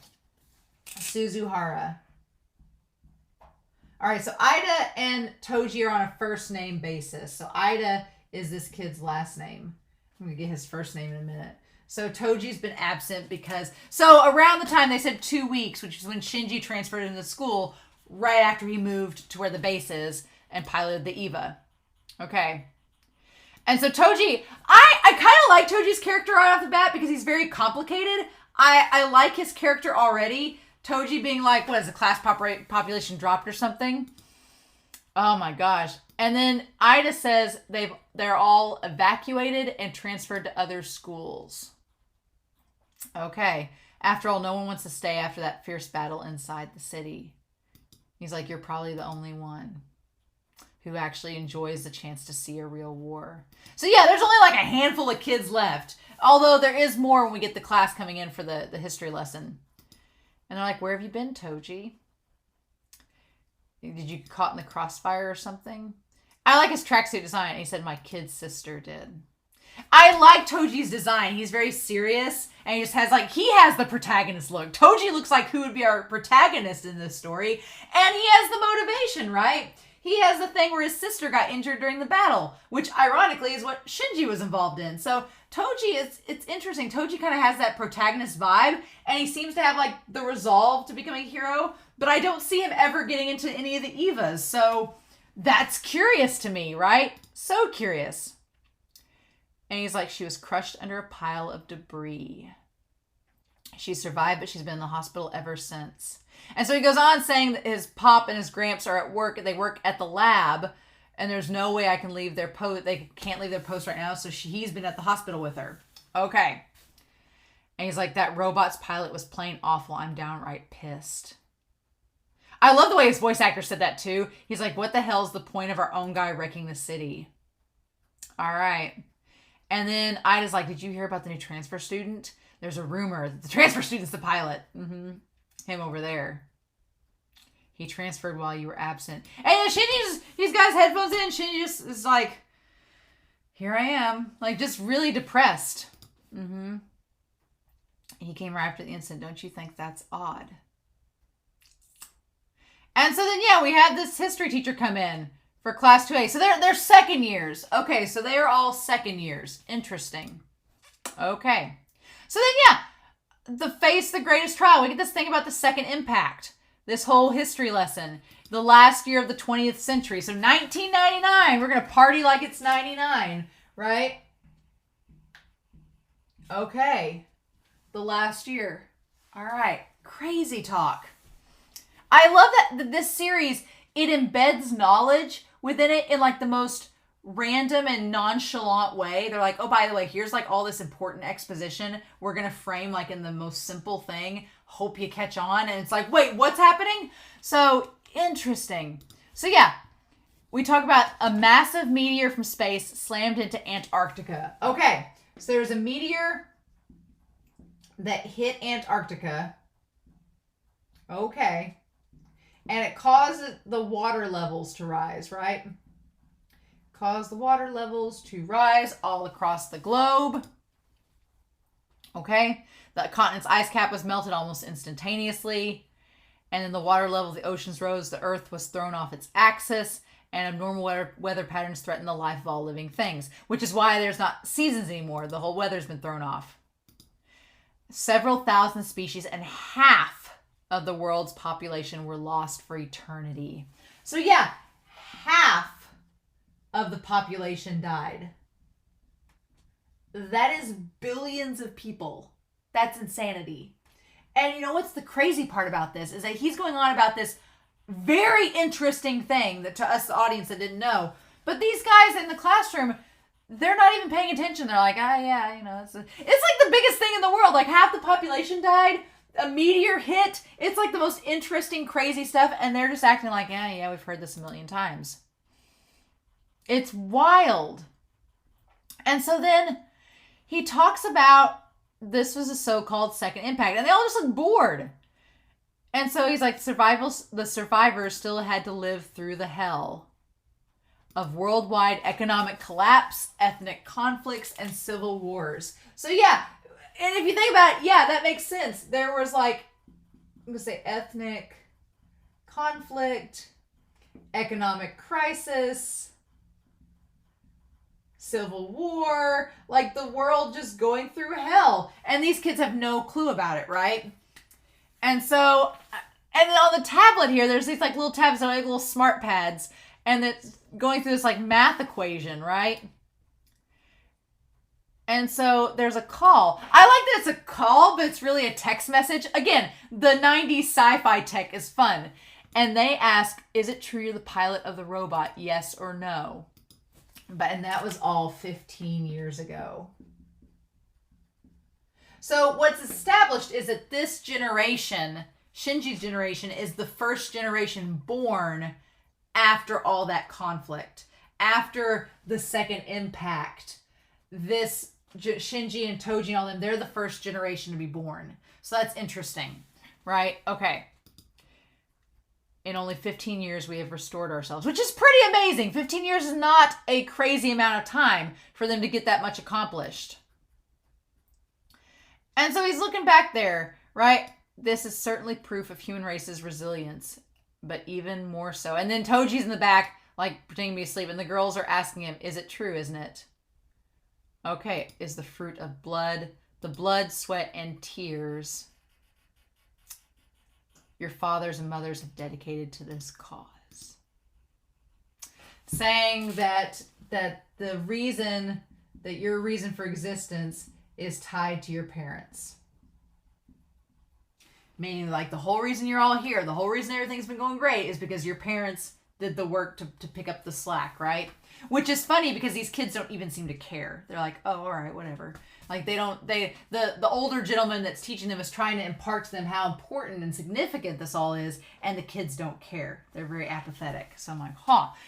Suzuhara. All right. So Aida and Toji are on a first name basis. So Aida is this kid's last name. I'm going to get his first name in a minute. So Toji's been absent because... So around the time they said 2 weeks, which is when Shinji transferred into school, right after he moved to where the base is and piloted the Eva. Okay. And so Toji... I kind of like Toji's character right off the bat because he's very complicated. I like his character already. Toji being like, what is the class population dropped or something? Oh my gosh. And then Aida says they're all evacuated and transferred to other schools. Okay. After all, no one wants to stay after that fierce battle inside the city. He's like, you're probably the only one who actually enjoys the chance to see a real war. So yeah, there's only like a handful of kids left. Although there is more when we get the class coming in for the history lesson. And they're like, where have you been, Toji? Did you get caught in the crossfire or something? I like his tracksuit design. He said, my kid's sister did. I like Toji's design. He's very serious, and he just has he has the protagonist look. Toji looks like who would be our protagonist in this story, and he has the motivation, right? He has the thing where his sister got injured during the battle, which ironically is what Shinji was involved in. So Toji, it's interesting. Toji kind of has that protagonist vibe, and he seems to have the resolve to become a hero, but I don't see him ever getting into any of the Evas. So that's curious to me, right? So curious. And he's like, she was crushed under a pile of debris. She survived, but she's been in the hospital ever since. And so he goes on saying that his pop and his gramps are at work. They work at the lab, and there's no way I can leave their post. They can't leave their post right now, so he's been at the hospital with her. Okay. And he's like, that robot's pilot was plain awful. I'm downright pissed. I love the way his voice actor said that, too. He's like, what the hell's the point of our own guy wrecking the city? All right. And then Ida's like, did you hear about the new transfer student? There's a rumor that the transfer student's the pilot. Him over there. He transferred while you were absent. And Shinji he's got his headphones in. Shinji just is like, here I am. Just really depressed. He came right after the incident. Don't you think that's odd? And so then, yeah, we had this history teacher come in for class 2A. So they're second years. Okay, so they are all second years. Interesting. Okay. So then, yeah, face the greatest trial. We get this thing about the second impact. This whole history lesson. The last year of the 20th century. So 1999. We're going to party like it's 99, right? Okay. The last year. All right. Crazy talk. I love that this series, it embeds knowledge within it in the most random and nonchalant way. They're like, oh, by the way, here's all this important exposition we're going to frame in the most simple thing. Hope you catch on. And it's like, wait, what's happening? So interesting. So yeah, we talk about a massive meteor from space slammed into Antarctica. Okay, so there's a meteor that hit Antarctica. Okay. And it caused the water levels to rise, right? Caused the water levels to rise all across the globe. Okay. The continent's ice cap was melted almost instantaneously. And then the water level of the oceans rose. The earth was thrown off its axis. And abnormal weather patterns threaten the life of all living things. Which is why there's not seasons anymore. The whole weather's been thrown off. Several thousand species and half of the world's population were lost for eternity. So yeah, half of the population died. That is billions of people. That's insanity. And you know what's the crazy part about this is that he's going on about this very interesting thing that to us, the audience, that didn't know. But these guys in the classroom, they're not even paying attention. They're like, yeah, it's the biggest thing in the world. Half the population died. A meteor hit. It's the most interesting, crazy stuff. And they're just acting like, yeah, we've heard this a million times. It's wild. And so then he talks about this was a so-called second impact. And they all just look bored. And so he's like, the survivors still had to live through the hell of worldwide economic collapse, ethnic conflicts, and civil wars. So yeah, and if you think about it, yeah, that makes sense. There was I'm going to say ethnic conflict, economic crisis, civil war, the world just going through hell. And these kids have no clue about it, right? And so, and then on the tablet here, there's these little tabs, little smart pads, and it's going through this math equation, right? And so there's a call. I like that it's a call, but it's really a text message. Again, the 90s sci-fi tech is fun. And they ask, is it true you're the pilot of the robot? Yes or no? And that was all 15 years ago. So what's established is that this generation, Shinji's generation, is the first generation born after all that conflict. After the second impact. This Shinji and Toji and all them, they're the first generation to be born. So that's interesting, right? Okay. In only 15 years, we have restored ourselves, which is pretty amazing. 15 years is not a crazy amount of time for them to get that much accomplished. And so he's looking back there, right? This is certainly proof of human race's resilience, but even more so. And then Toji's in the back, like pretending to be asleep, and the girls are asking him, is it true, isn't it? Okay, is the fruit of blood, the blood, sweat, and tears your fathers and mothers have dedicated to this cause. Saying that the reason, that your reason for existence is tied to your parents. Meaning, like, the whole reason you're all here, the whole reason everything's been going great is because your parents did the work to pick up the slack, right? Which is funny because these kids don't even seem to care. They're like, oh, all right, whatever. Like, the older gentleman that's teaching them is trying to impart to them how important and significant this all is, and the kids don't care. They're very apathetic. So I'm like,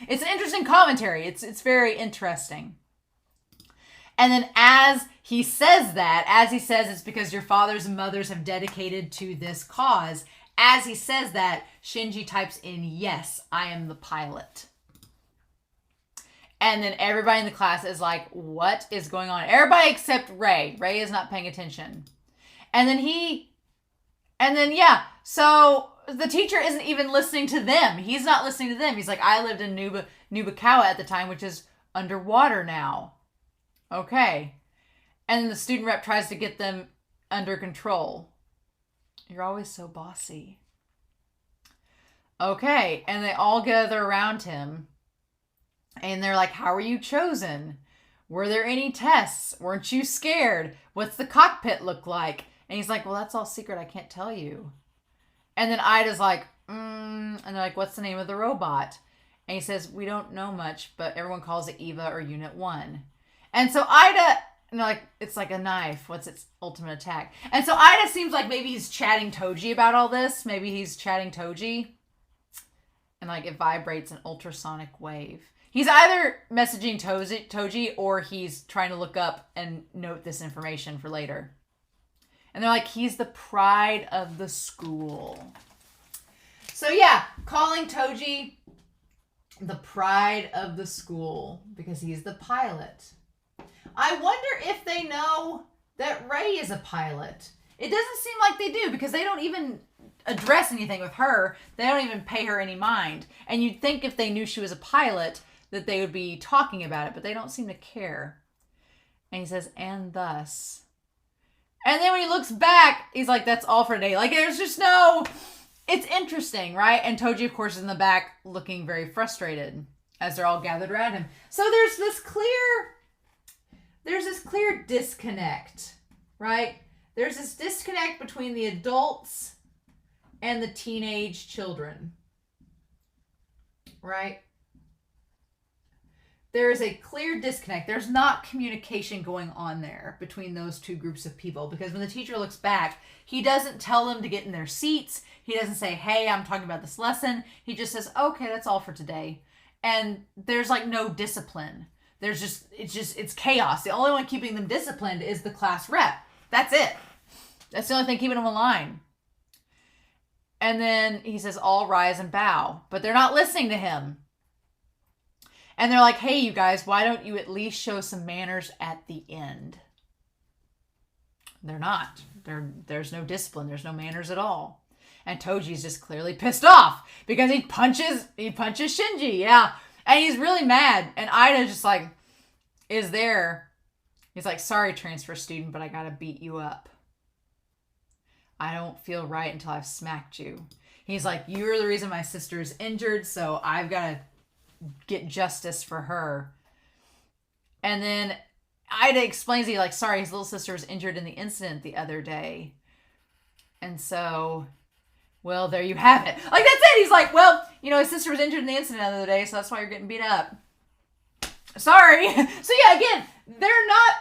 it's an interesting commentary. It's very interesting. And then as he says it's because your fathers and mothers have dedicated to this cause, as he says that, Shinji types in, yes, I am the pilot. And then everybody in the class is like, what is going on? Everybody except Ray. Ray is not paying attention. So the teacher isn't even listening to them. He's not listening to them. He's like, I lived in Nubakawa at the time, which is underwater now. Okay. And then the student rep tries to get them under control. You're always so bossy. Okay. And they all gather around him. And they're like, how were you chosen? Were there any tests? Weren't you scared? What's the cockpit look like? And he's like, well, that's all secret. I can't tell you. And then Ida's like, and they're like, what's the name of the robot? And he says, we don't know much, but everyone calls it Eva or Unit 1. And so Ida, and they're like, it's like a knife. What's its ultimate attack? And so Ida seems like maybe he's chatting Toji about all this. Maybe he's chatting Toji. And like it vibrates an ultrasonic wave. He's either messaging Toji or he's trying to look up and note this information for later. And they're like, he's the pride of the school. So yeah, calling Toji the pride of the school because he's the pilot. I wonder if they know that Ray is a pilot. It doesn't seem like they do because they don't even address anything with her. They don't even pay her any mind. And you'd think if they knew she was a pilot that they would be talking about it, but they don't seem to care. And he says, and thus. And then when he looks back, he's like, that's all for today. Like, there's just no... It's interesting, right? And Toji, of course, is in the back looking very frustrated as they're all gathered around him. So there's this clear disconnect, right? There's this disconnect between the adults and the teenage children, right? There is a clear disconnect. There's not communication going on there between those two groups of people because when the teacher looks back, he doesn't tell them to get in their seats. He doesn't say, hey, I'm talking about this lesson. He just says, okay, that's all for today. And there's like no discipline. It's chaos. The only one keeping them disciplined is the class rep. That's it. That's the only thing keeping them in line. And then he says, all rise and bow. But they're not listening to him. And they're like, hey, you guys, why don't you at least show some manners at the end? They're not. There's no discipline. There's no manners at all. And Toji's just clearly pissed off because he punches Shinji. Yeah. And he's really mad. And Ida just like is there. He's like, sorry, transfer student, but I got to beat you up. I don't feel right until I've smacked you. He's like, you're the reason my sister is injured, so I've got to get justice for her. And then Ida explains, he like, sorry, his little sister was injured in the incident the other day. And so, well, there you have it. Like, that's it. He's like, well, his sister was injured in the incident the other day, so that's why you're getting beat up. Sorry. So yeah, again, they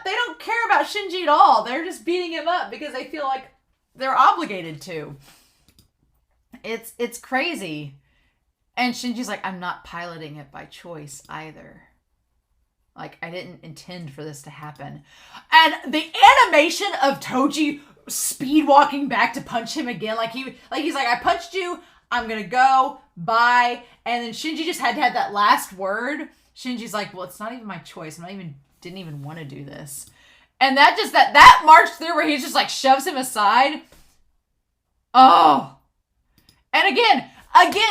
don't care about Shinji at all. They're just beating him up because they feel like they're obligated to. It's crazy. And Shinji's like, I'm not piloting it by choice either. Like, I didn't intend for this to happen. And the animation of Toji speed walking back to punch him again, he's like, I punched you, I'm gonna go, bye. And then Shinji just had to have that last word. Shinji's like, well, it's not even my choice. Didn't even want to do this. And that march through where he just like shoves him aside. Oh. And again,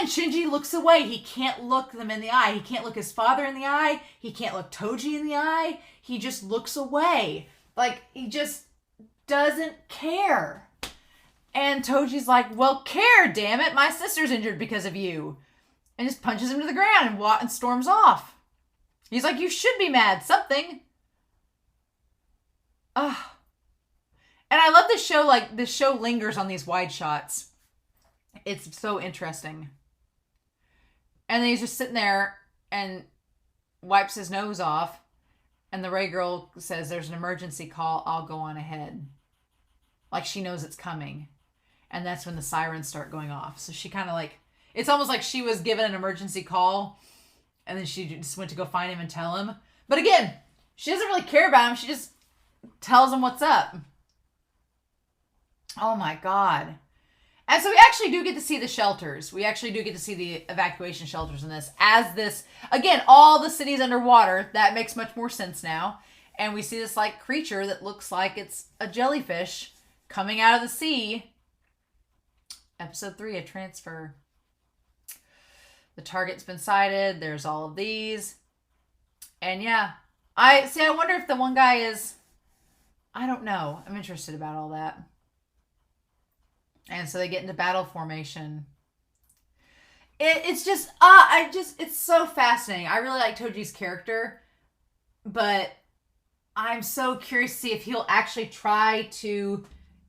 Shinji looks away. He can't look them in the eye. He can't look his father in the eye. He can't look Toji in the eye. He just looks away. Like, he just doesn't care. And Toji's like, well, care, damn it. My sister's injured because of you. And just punches him to the ground and storms off. He's like, you should be mad. Something. Ugh. And I love this show, like, this show lingers on these wide shots. It's so interesting. And then he's just sitting there and wipes his nose off. And the Ray girl says, there's an emergency call. I'll go on ahead. Like she knows it's coming. And that's when the sirens start going off. So she kind of like, it's almost like she was given an emergency call. And then she just went to go find him and tell him. But again, she doesn't really care about him. She just tells him what's up. Oh my God. And so we actually do get to see the shelters. We actually do get to see the evacuation shelters in this. As this, again, all the city's underwater. That makes much more sense now. And we see this like creature that looks like it's a jellyfish coming out of the sea. Episode 3, a transfer. The target's been sighted. There's all of these. And yeah, I wonder if the one guy is, I don't know. I'm interested about all that. And so they get into battle formation. It's just, it's so fascinating. I really like Toji's character, but I'm so curious to see if he'll actually try to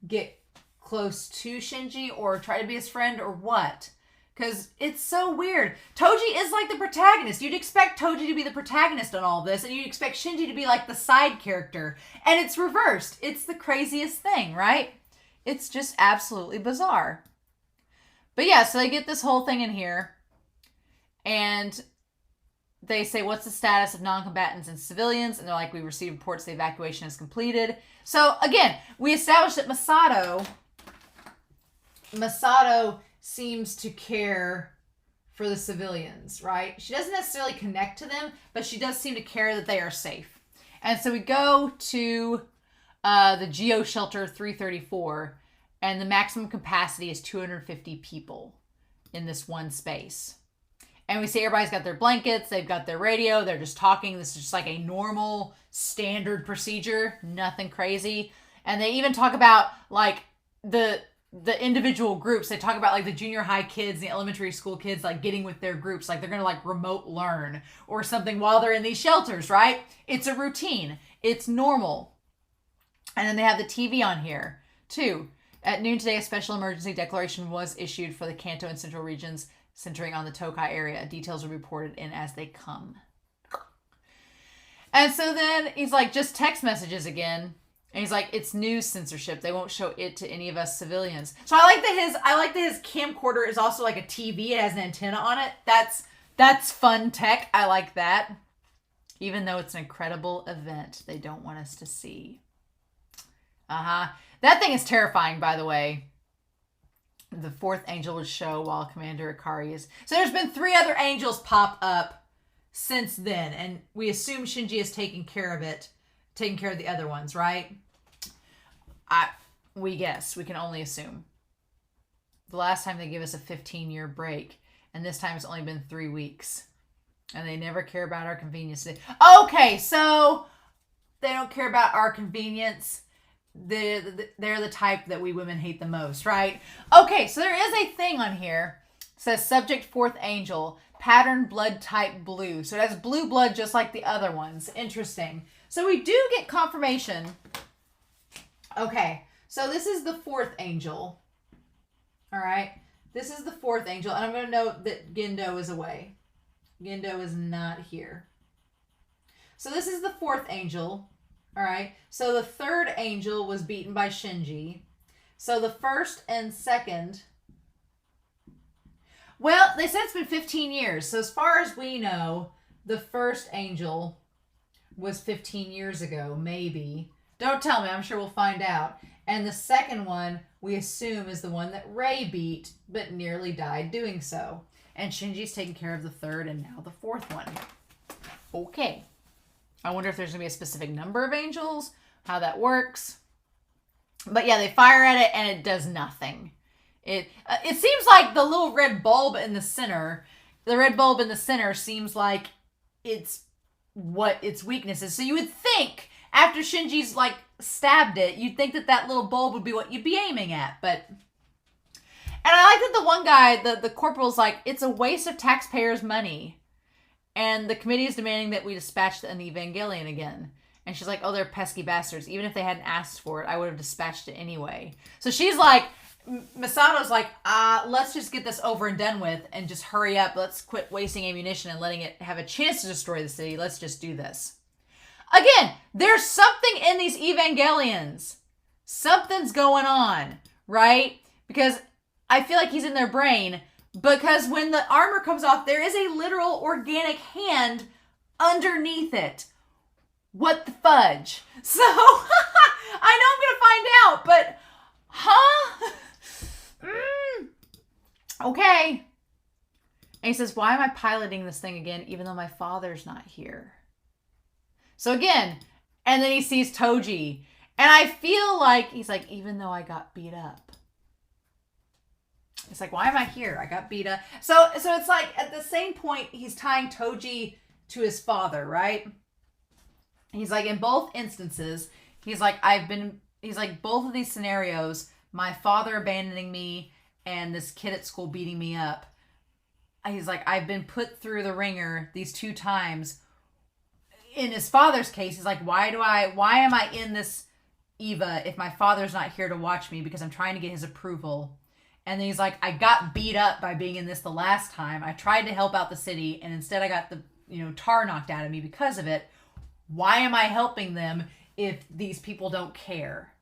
get close to Shinji or try to be his friend or what. Because it's so weird. Toji is like the protagonist. You'd expect Toji to be the protagonist on all this, and you'd expect Shinji to be like the side character. And it's reversed. It's the craziest thing, right? It's just absolutely bizarre. But yeah, so they get this whole thing in here. And they say, what's the status of non-combatants and civilians? And they're like, we received reports the evacuation is completed. So again, we established that Masato seems to care for the civilians, right? She doesn't necessarily connect to them, but she does seem to care that they are safe. And so we go to the Geo Shelter 334, and the maximum capacity is 250 people in this one space. And we see everybody's got their blankets, they've got their radio, they're just talking. This is just like a normal standard procedure, nothing crazy. And they even talk about like the individual groups. They talk about like the junior high kids, the elementary school kids, like getting with their groups, like they're going to like remote learn or something while they're in these shelters, right? It's a routine. It's normal. And then they have the TV on here too. At noon today, a special emergency declaration was issued for the Kanto and Central regions centering on the Tokai area. Details are reported in as they come. And so then he's like, just text messages again. And he's like, it's news censorship. They won't show it to any of us civilians. So I like that his camcorder is also like a TV. It has an antenna on it. That's fun tech. I like that. Even though it's an incredible event they don't want us to see. That thing is terrifying, by the way. The fourth angel would show while Commander Ikari is... So there's been 3 other angels pop up since then. And we assume Shinji is taking care of it. Taking care of the other ones, right? We guess. We can only assume. The last time they gave us a 15-year break. And this time it's only been 3 weeks. And they never care about our convenience. Okay, so they don't care about our convenience. They're the type that we women hate the most, right? Okay, so there is a thing on here. It says subject fourth angel, pattern blood type blue. So it has blue blood just like the other ones. Interesting. So we do get confirmation. Okay, so this is the fourth angel. All right, this is the fourth angel. And I'm going to note that Gendo is away. Gendo is not here. So this is the fourth angel. All right, so the third angel was beaten by Shinji. So the first and second... Well, they said it's been 15 years. So as far as we know, the first angel was 15 years ago, maybe. Don't tell me. I'm sure we'll find out. And the second one, we assume, is the one that Rei beat, but nearly died doing so. And Shinji's taking care of the third and now the fourth one. Okay. I wonder if there's going to be a specific number of angels, how that works. But yeah, they fire at it and it does nothing. It seems like the little red bulb in the center, seems like it's what its weakness is. So you would think after Shinji's like stabbed it, you'd think that little bulb would be what you'd be aiming at. But, and I like that the one guy, the corporal's like, it's a waste of taxpayers' money. And the committee is demanding that we dispatch an Evangelion again. And she's like, oh, they're pesky bastards. Even if they hadn't asked for it, I would have dispatched it anyway. So she's like, Misato's like, let's just get this over and done with and just hurry up. Let's quit wasting ammunition and letting it have a chance to destroy the city. Let's just do this. Again, there's something in these Evangelions. Something's going on, right? Because I feel like he's in their brain. Because when the armor comes off, there is a literal organic hand underneath it. What the fudge? So, I know I'm going to find out, but, huh? Okay. And he says, why am I piloting this thing again, even though my father's not here? So again, and then he sees Toji. And I feel like, he's like, even though I got beat up. It's like, why am I here? I got beat up. So it's like, at the same point, he's tying Toji to his father, right? He's like, in both instances, he's like, both of these scenarios, my father abandoning me and this kid at school beating me up. He's like, I've been put through the ringer these 2 times. In his father's case, he's like, why am I in this Eva if my father's not here to watch me because I'm trying to get his approval? And then he's like, I got beat up by being in this the last time. I tried to help out the city and instead I got the, tar knocked out of me because of it. Why am I helping them if these people don't care?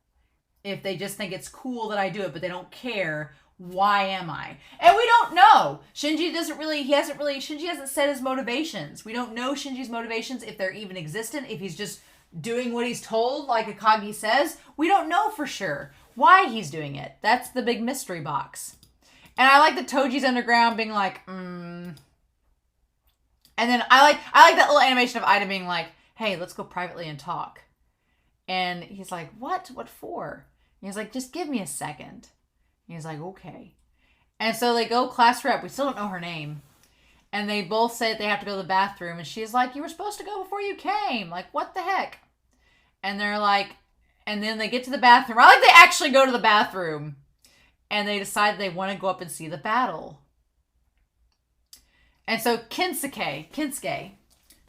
If they just think it's cool that I do it, but they don't care, why am I? And we don't know. Shinji hasn't said his motivations. We don't know Shinji's motivations, if they're even existent, if he's just doing what he's told, like Akagi says. We don't know for sure why he's doing it. That's the big mystery box. And I like that Toji's underground being like, And then I like that little animation of Aida being like, hey, let's go privately and talk. And he's like, what? What for? And he's like, just give me a second. And he's like, okay. And so they go class rep. We still don't know her name. And they both say that they have to go to the bathroom. And she's like, you were supposed to go before you came. Like, what the heck? And they're like, and then they get to the bathroom. I like they actually go to the bathroom. And they decide they want to go up and see the battle. And so Kinsuke.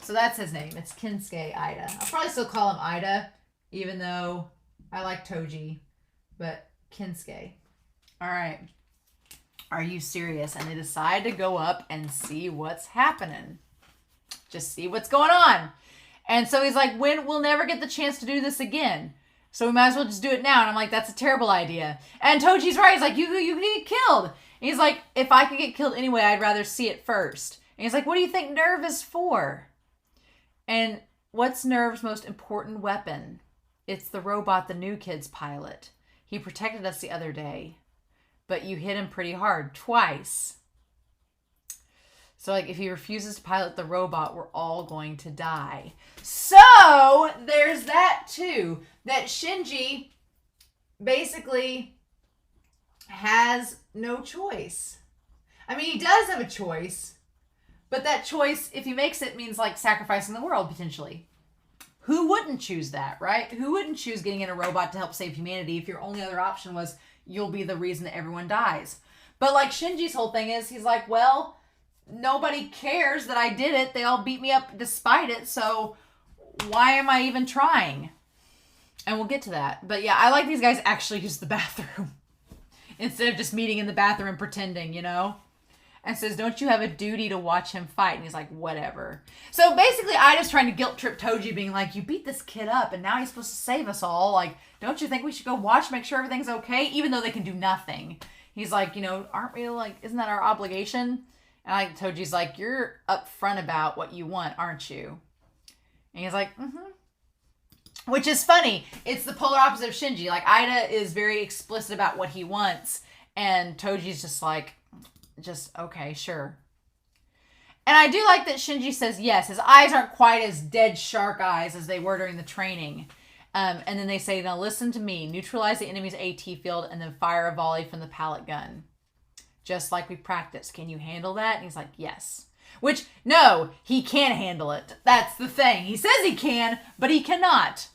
So that's his name. It's Kinsuke Aida. I'll probably still call him Aida, even though I like Toji. But Kinsuke. All right. Are you serious? And they decide to go up and see what's happening. Just see what's going on. And so he's like, we'll never get the chance to do this again. So we might as well just do it now. And I'm like, that's a terrible idea. And Toji's right. He's like, you can get killed. And he's like, if I could get killed anyway, I'd rather see it first. And he's like, what do you think Nerve is for? And what's Nerve's most important weapon? It's the robot the new kid's pilot. He protected us the other day. But you hit him pretty hard, twice. So, like, if he refuses to pilot the robot, we're all going to die. So, there's that, too. That Shinji basically has no choice. I mean, he does have a choice. But that choice, if he makes it, means, like, sacrificing the world, potentially. Who wouldn't choose that, right? Who wouldn't choose getting in a robot to help save humanity if your only other option was you'll be the reason that everyone dies? But, like, Shinji's whole thing is, he's like, well, nobody cares that I did it. They all beat me up despite it, so why am I even trying? And we'll get to that. But yeah, I like these guys actually use the bathroom instead of just meeting in the bathroom and pretending, And says, don't you have a duty to watch him fight? And he's like, whatever. So basically, Ida's trying to guilt trip Toji, being like, you beat this kid up and now he's supposed to save us all. Like, don't you think we should go watch, make sure everything's okay? Even though they can do nothing. He's like, aren't we like, isn't that our obligation? And Toji's like, you're upfront about what you want, aren't you? And he's like, Which is funny. It's the polar opposite of Shinji. Like, Aida is very explicit about what he wants, and Toji's just like, okay, sure. And I do like that Shinji says yes. His eyes aren't quite as dead shark eyes as they were during the training. And then they say, now listen to me. Neutralize the enemy's AT field and then fire a volley from the pallet gun. Just like we practiced. Can you handle that? And he's like, yes. Which, no, he can't handle it. That's the thing. He says he can, but he cannot.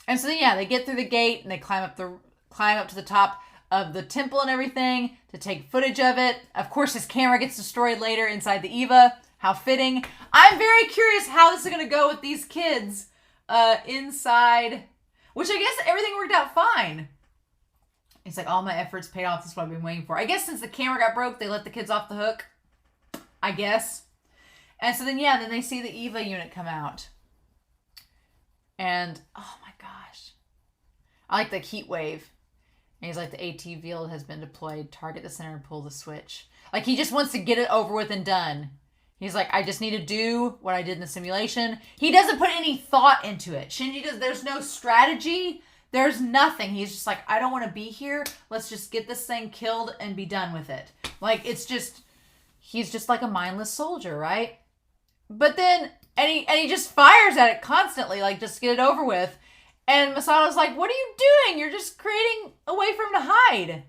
And so then, yeah, they get through the gate and they climb up to the top of the temple and everything to take footage of it. Of course, his camera gets destroyed later inside the Eva. How fitting. I'm very curious how this is going to go with these kids inside, which I guess everything worked out fine. It's like, all my efforts paid off. This is what I've been waiting for. I guess since the camera got broke, they let the kids off the hook. I guess. And so then, yeah, then they see the Eva unit come out. And, oh my gosh. I like the heat wave. And he's like, the AT field has been deployed. Target the center and pull the switch. Like, he just wants to get it over with and done. He's like, I just need to do what I did in the simulation. He doesn't put any thought into it. Shinji does. There's no strategy. There's nothing. He's just like, I don't want to be here. Let's just get this thing killed and be done with it. Like, it's just, he's just like a mindless soldier, right? But then, and he just fires at it constantly, like, just get it over with. And Masato's like, what are you doing? You're just creating a way for him to hide.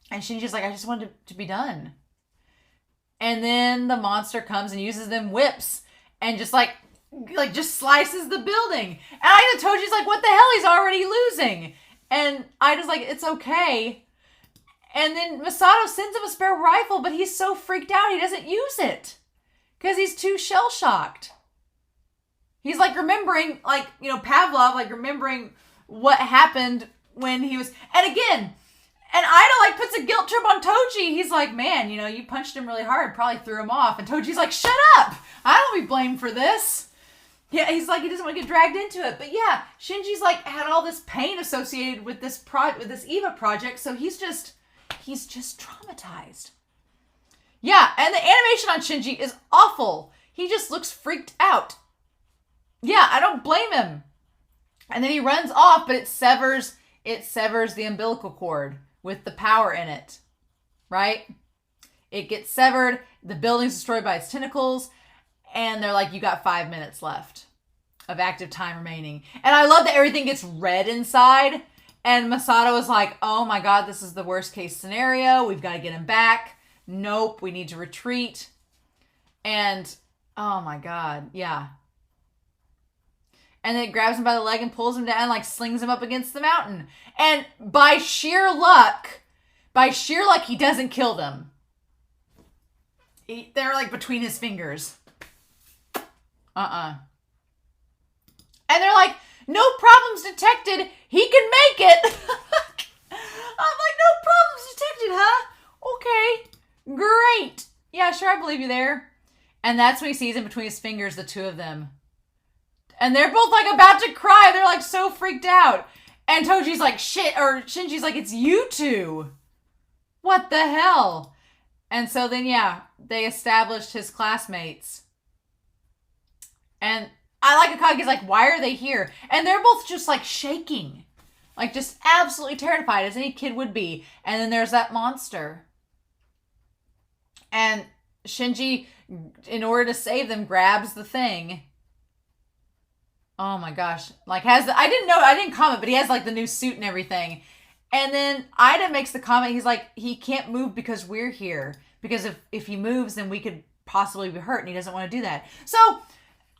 And Shinji's like, I just wanted to be done. And then the monster comes and uses them whips and just just slices the building. And Aida Toji's like, what the hell? He's already losing. And Aida's like, it's okay. And then Masato sends him a spare rifle, but he's so freaked out he doesn't use it. Because he's too shell-shocked. He's like remembering, like, you know, Pavlov, like remembering what happened when he was, and again, and Aida like puts a guilt trip on Toji. He's like, man, you know, you punched him really hard, probably threw him off. And Toji's like, shut up. I don't want to be blamed for this. Yeah, he's like, he doesn't want to get dragged into it. But yeah, Shinji's like had all this pain associated with this Eva project. So he's just traumatized. Yeah, and the animation on Shinji is awful. He just looks freaked out. Yeah, I don't blame him. And then he runs off, but it severs the umbilical cord with the power in it. Right? It gets severed, the building's destroyed by its tentacles, and they're like, you got 5 minutes left of active time remaining. And I love that everything gets red inside. And Masato is like, oh my god, this is the worst case scenario. We've got to get him back. Nope, we need to retreat. And, oh my god, yeah. And then it grabs him by the leg and pulls him down, like slings him up against the mountain. And by sheer luck, he doesn't kill them. They're like between his fingers. And they're like, no problems detected. He can make it. I'm like, no problems detected, huh? Okay. Great. Yeah, sure, I believe you there. And that's when he sees in between his fingers, the two of them. And they're both like about to cry. They're like so freaked out. And Toji's like, shit, or Shinji's like, it's you two. What the hell? And so then, yeah, they established his classmates. And I like Akagi's like, why are they here? And they're both just like shaking. Like just absolutely terrified as any kid would be. And then there's that monster. And Shinji, in order to save them, grabs the thing. Oh my gosh. Like I didn't comment, but he has like the new suit and everything. And then Aida makes the comment, he's like, he can't move because we're here. Because if he moves, then we could possibly be hurt, and he doesn't want to do that. So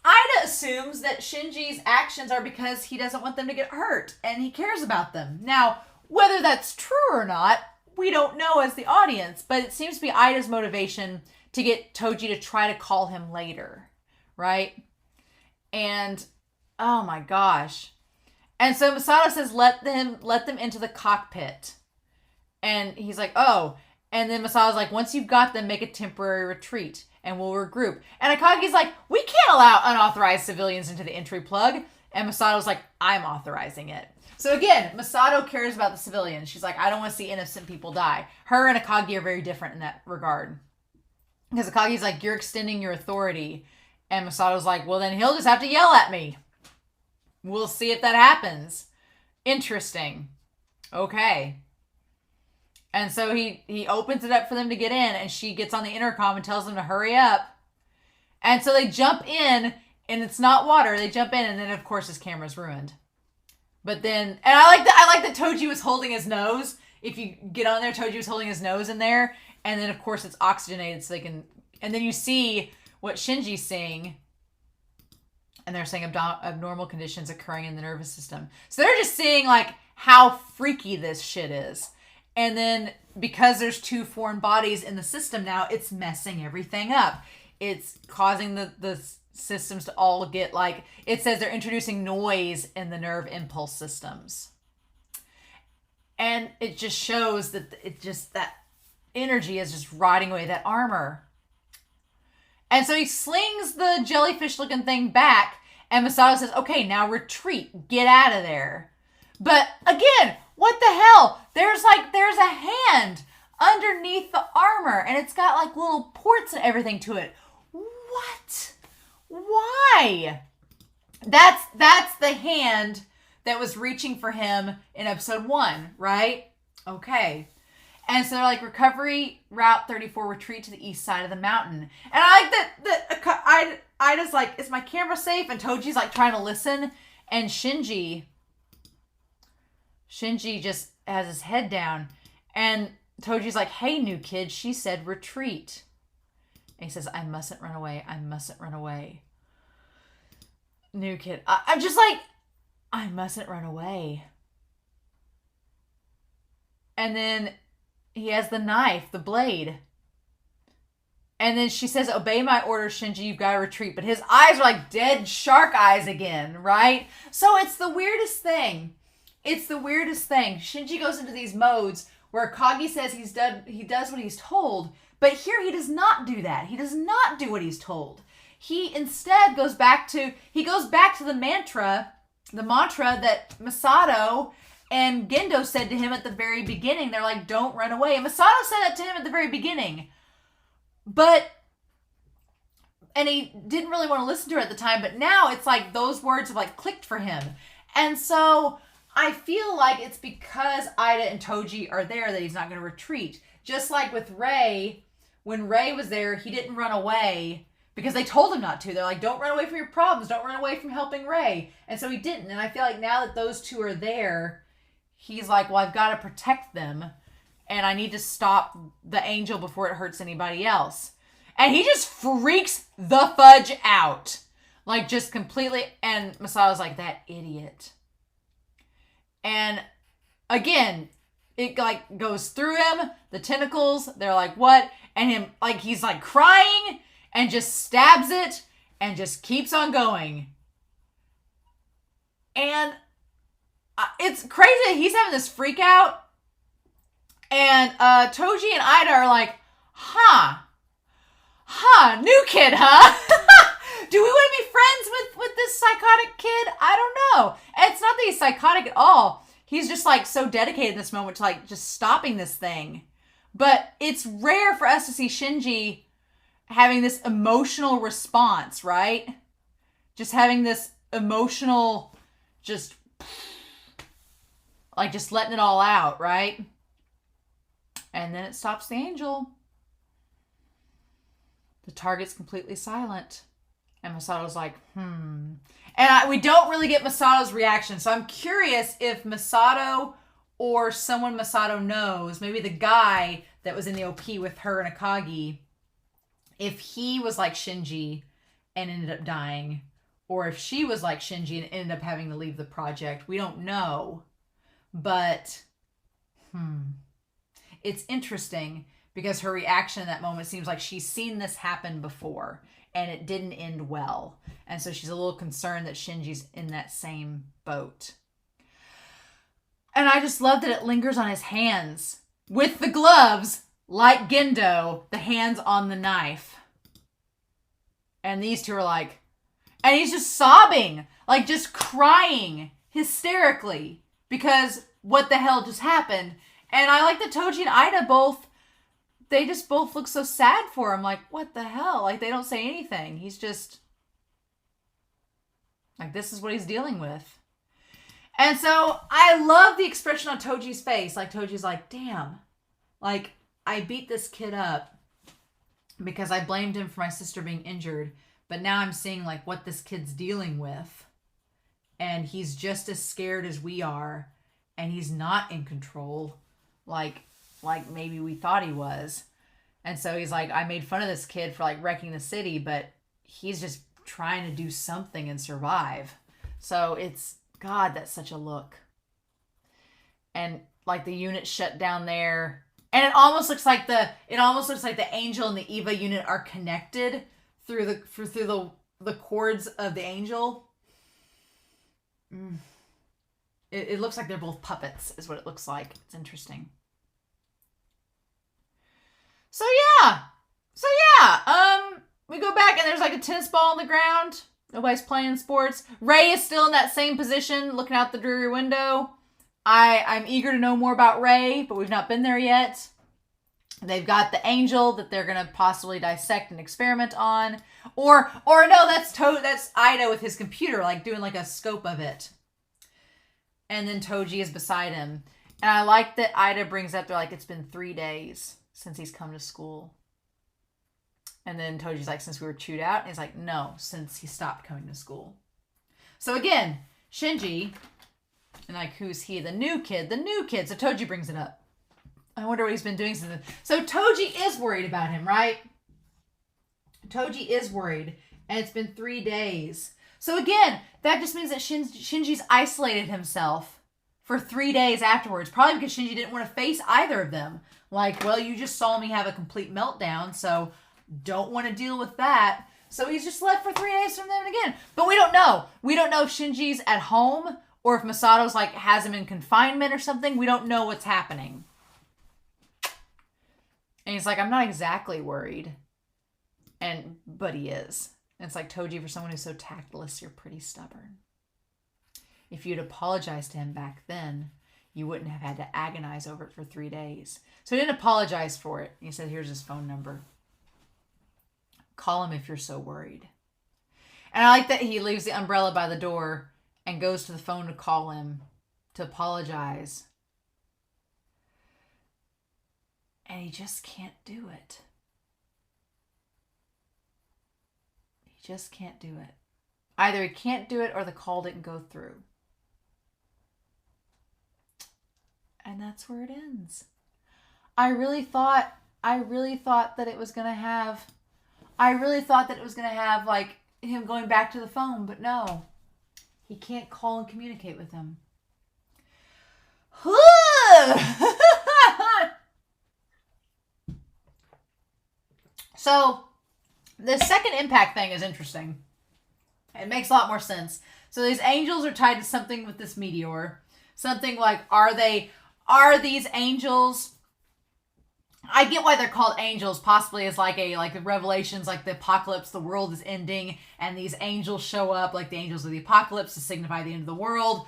Aida assumes that Shinji's actions are because he doesn't want them to get hurt, and he cares about them. Now, whether that's true or not, we don't know as the audience, but it seems to be Aida's motivation to get Toji to try to call him later, right? And, oh my gosh. And so Masato says, let them into the cockpit. And he's like, oh. And then Masato's like, once you've got them, make a temporary retreat and we'll regroup. And Akagi's like, we can't allow unauthorized civilians into the entry plug. And Masato's like, I'm authorizing it. So again, Masato cares about the civilians. She's like, I don't want to see innocent people die. Her and Akagi are very different in that regard. Because Akagi's like, you're extending your authority. And Masato's like, well, then he'll just have to yell at me. We'll see if that happens. Interesting. Okay. And so he opens it up for them to get in, and she gets on the intercom and tells them to hurry up. And so they jump in, and it's not water. They jump in, and then of course his camera's ruined. But then, and I like that Toji was holding his nose. If you get on there, Toji was holding his nose in there, and then of course it's oxygenated so they can. And then you see what Shinji's seeing. And they're saying abnormal conditions occurring in the nervous system. So they're just seeing like how freaky this shit is. And then because there's 2 foreign bodies in the system now, it's messing everything up. It's causing the systems to all get like, it says they're introducing noise in the nerve impulse systems. And it just shows that that energy is just rotting away that armor. And so he slings the jellyfish looking thing back, and Masato says, okay, now retreat, get out of there. But again, what the hell? There's a hand underneath the armor, and it's got like little ports and everything to it. What? Why? That's the hand that was reaching for him in episode 1, right? Okay. And so they're like, recovery route 34, retreat to the east side of the mountain. And I like that Ida's like, is my camera safe? And Toji's like trying to listen. And Shinji just has his head down. And Toji's like, hey, new kid, she said retreat. And he says, I mustn't run away. I mustn't run away. New kid. I'm just like, I mustn't run away. And then he has the knife, the blade. And then she says, obey my orders, Shinji, you've got to retreat. But his eyes are like dead shark eyes again, right? So it's the weirdest thing. It's the weirdest thing. Shinji goes into these modes where Kagi says he does what he's told. But here he does not do that. He does not do what he's told. He instead goes back to the mantra that Masato and Gendo said to him at the very beginning. They're like, don't run away. And Masato said that to him at the very beginning. And he didn't really want to listen to her at the time, but now it's like those words have like clicked for him. And so I feel like it's because Aida and Toji are there that he's not going to retreat. Just like with Rei, when Rei was there, he didn't run away because they told him not to. They're like, don't run away from your problems. Don't run away from helping Rei. And so he didn't. And I feel like now that those two are there, he's like, well, I've got to protect them. And I need to stop the angel before it hurts anybody else. And he just freaks the fudge out. Like, just completely. And Masato's like, that idiot. And again, it like goes through him. The tentacles, they're like, what? And him, like, he's like crying and just stabs it and just keeps on going. And it's crazy that he's having this freak out. And Toji and Aida are like, new kid, huh? Do we want to be friends with this psychotic kid? I don't know. And it's not that he's psychotic at all. He's just like so dedicated in this moment to like just stopping this thing. But it's rare for us to see Shinji having this emotional response, right? Just having this emotional, just letting it all out, right? And then it stops the angel. The target's completely silent. And Masato's like, And we don't really get Masato's reaction. So I'm curious if Masato or someone Masato knows, maybe the guy that was in the OP with her and Akagi, if he was like Shinji and ended up dying, or if she was like Shinji and ended up having to leave the project. We don't know. But, it's interesting because her reaction in that moment seems like she's seen this happen before and it didn't end well. And so she's a little concerned that Shinji's in that same boat. And I just love that it lingers on his hands with the gloves, like Gendo, the hands on the knife. And these two are like, and he's just sobbing, like just crying hysterically because what the hell just happened. And I like that Toji and Aida they just both look so sad for him. Like, what the hell? Like, they don't say anything. He's just... Like, this is what he's dealing with. And so I love the expression on Toji's face. Like, Toji's like, damn, like, I beat this kid up because I blamed him for my sister being injured. But now I'm seeing, like, what this kid's dealing with. And he's just as scared as we are. And he's not in control like maybe we thought he was. And so he's like, I made fun of this kid for, like, wrecking the city, but he's just trying to do something and survive. So it's, God, that's such a look. And, like, the unit shut down there. And it almost looks like the angel and the Eva unit are connected through the cords of the angel. It looks like they're both puppets, is what it looks like. It's interesting. So yeah. We go back and there's, like, a tennis ball on the ground. Nobody's playing sports. Ray is still in that same position, looking out the dreary window. I'm eager to know more about Ray, but we've not been there yet. They've got the angel that they're going to possibly dissect and experiment on. Or no, that's Aida with his computer, like, doing, like, a scope of it. And then Toji is beside him. And I like that Aida brings up, they're like, it's been 3 days since he's come to school. And then Toji's like, since we were chewed out? And he's like, no, since he stopped coming to school. So again, Shinji, and, like, who's he? The new kid. So Toji brings it up. I wonder what he's been doing since then. So Toji is worried about him, right? Toji is worried. And it's been 3 days. So again, that just means that Shinji's isolated himself for 3 days afterwards. Probably because Shinji didn't want to face either of them. Like, well, you just saw me have a complete meltdown, so don't want to deal with that. So he's just left for 3 days from them again. But we don't know. We don't know if Shinji's at home or if Masato's, like, has him in confinement or something. We don't know what's happening. And he's like, I'm not exactly worried. But he is. And it's like, Toji, for someone who's so tactless, you're pretty stubborn. If you'd apologized to him back then, you wouldn't have had to agonize over it for 3 days. So he didn't apologize for it. He said, here's his phone number. Call him if you're so worried. And I like that he leaves the umbrella by the door and goes to the phone to call him to apologize. And he just can't do it. He just can't do it. Either he can't do it or the call didn't go through. And that's where it ends. I really thought that it was going to have like him going back to the phone, but no. He can't call and communicate with him. So, the second impact thing is interesting. It makes a lot more sense. So these angels are tied to something with this meteor. Something like, are these angels... I get why they're called angels, possibly as like the Revelations, like the apocalypse, the world is ending, and these angels show up, like the angels of the apocalypse, to signify the end of the world.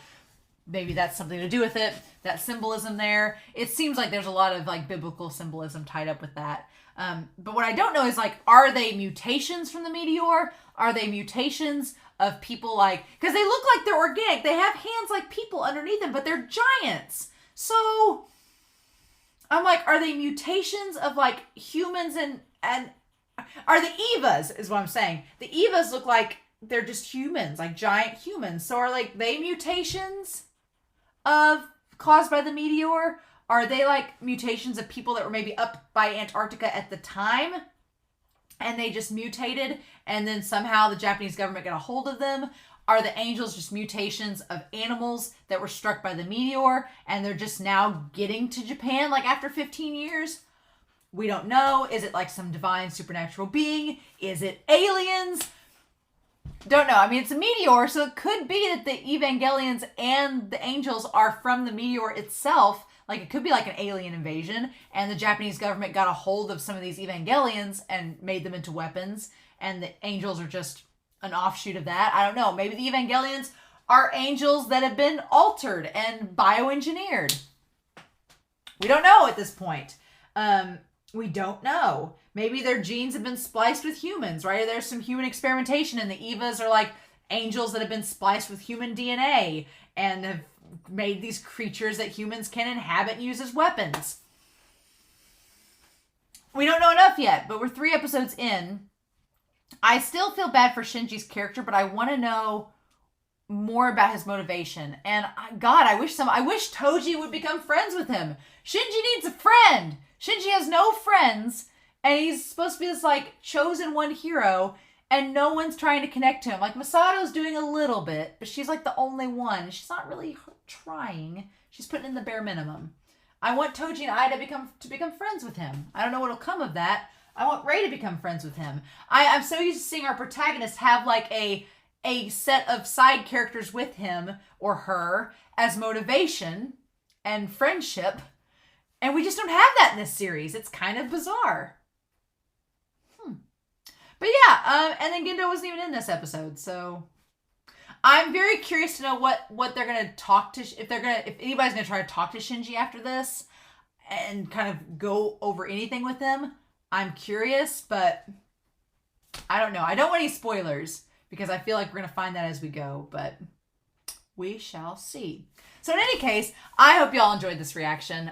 Maybe that's something to do with it. That symbolism there. It seems like there's a lot of, like, biblical symbolism tied up with that. But what I don't know is, like, are they mutations from the meteor? Are they mutations of people, like... Because they look like they're organic. They have hands like people underneath them, but they're giants. So... I'm like, are they mutations of, like, humans and are the Evas, is what I'm saying. The Evas look like they're just humans, like giant humans. So are, like, they mutations caused by the meteor? Are they, like, mutations of people that were maybe up by Antarctica at the time and they just mutated and then somehow the Japanese government got a hold of them? Are the angels just mutations of animals that were struck by the meteor and they're just now getting to Japan, like, after 15 years? We don't know. Is it like some divine supernatural being? Is it aliens? Don't know. I mean, it's a meteor, so it could be that the Evangelions and the angels are from the meteor itself. Like, it could be like an alien invasion, and the Japanese government got a hold of some of these Evangelions and made them into weapons, and the angels are just an offshoot of that. I don't know. Maybe the Evangelions are angels that have been altered and bioengineered. We don't know at this point. We don't know. Maybe their genes have been spliced with humans, right? There's some human experimentation and the Evas are like angels that have been spliced with human DNA and have made these creatures that humans can inhabit and use as weapons. We don't know enough yet, but we're 3 episodes in. I still feel bad for Shinji's character, but I want to know more about his motivation. And God, I wish Toji would become friends with him. Shinji needs a friend. Shinji has no friends, and he's supposed to be this like chosen one hero, and no one's trying to connect to him. Like Masato's doing a little bit, but she's like the only one. She's not really trying. She's putting in the bare minimum. I want Toji and Aida to become friends with him. I don't know what'll come of that. I want Rei to become friends with him. I'm so used to seeing our protagonist have like a set of side characters with him or her as motivation and friendship. And we just don't have that in this series. It's kind of bizarre. But yeah, and then Gendo wasn't even in this episode, so I'm very curious to know what they're gonna talk to, if anybody's gonna try to talk to Shinji after this and kind of go over anything with him. I'm curious, but I don't know. I don't want any spoilers because I feel like we're gonna find that as we go, but we shall see. So in any case, I hope y'all enjoyed this reaction.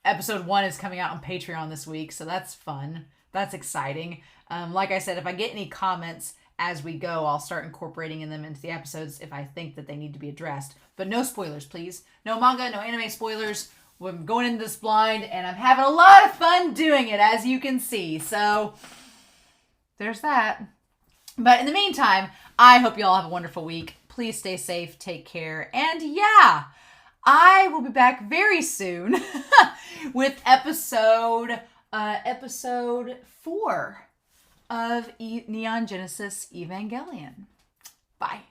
Episode 1 is coming out on Patreon this week, so that's fun. That's exciting. Like I said, if I get any comments as we go, I'll start incorporating them into the episodes if I think that they need to be addressed. But no spoilers, please. No manga, no anime spoilers. We're going into this blind, and I'm having a lot of fun doing it, as you can see. So there's that. But in the meantime, I hope you all have a wonderful week. Please stay safe, take care, and yeah, I will be back very soon with episode 4 of Neon Genesis Evangelion. Bye.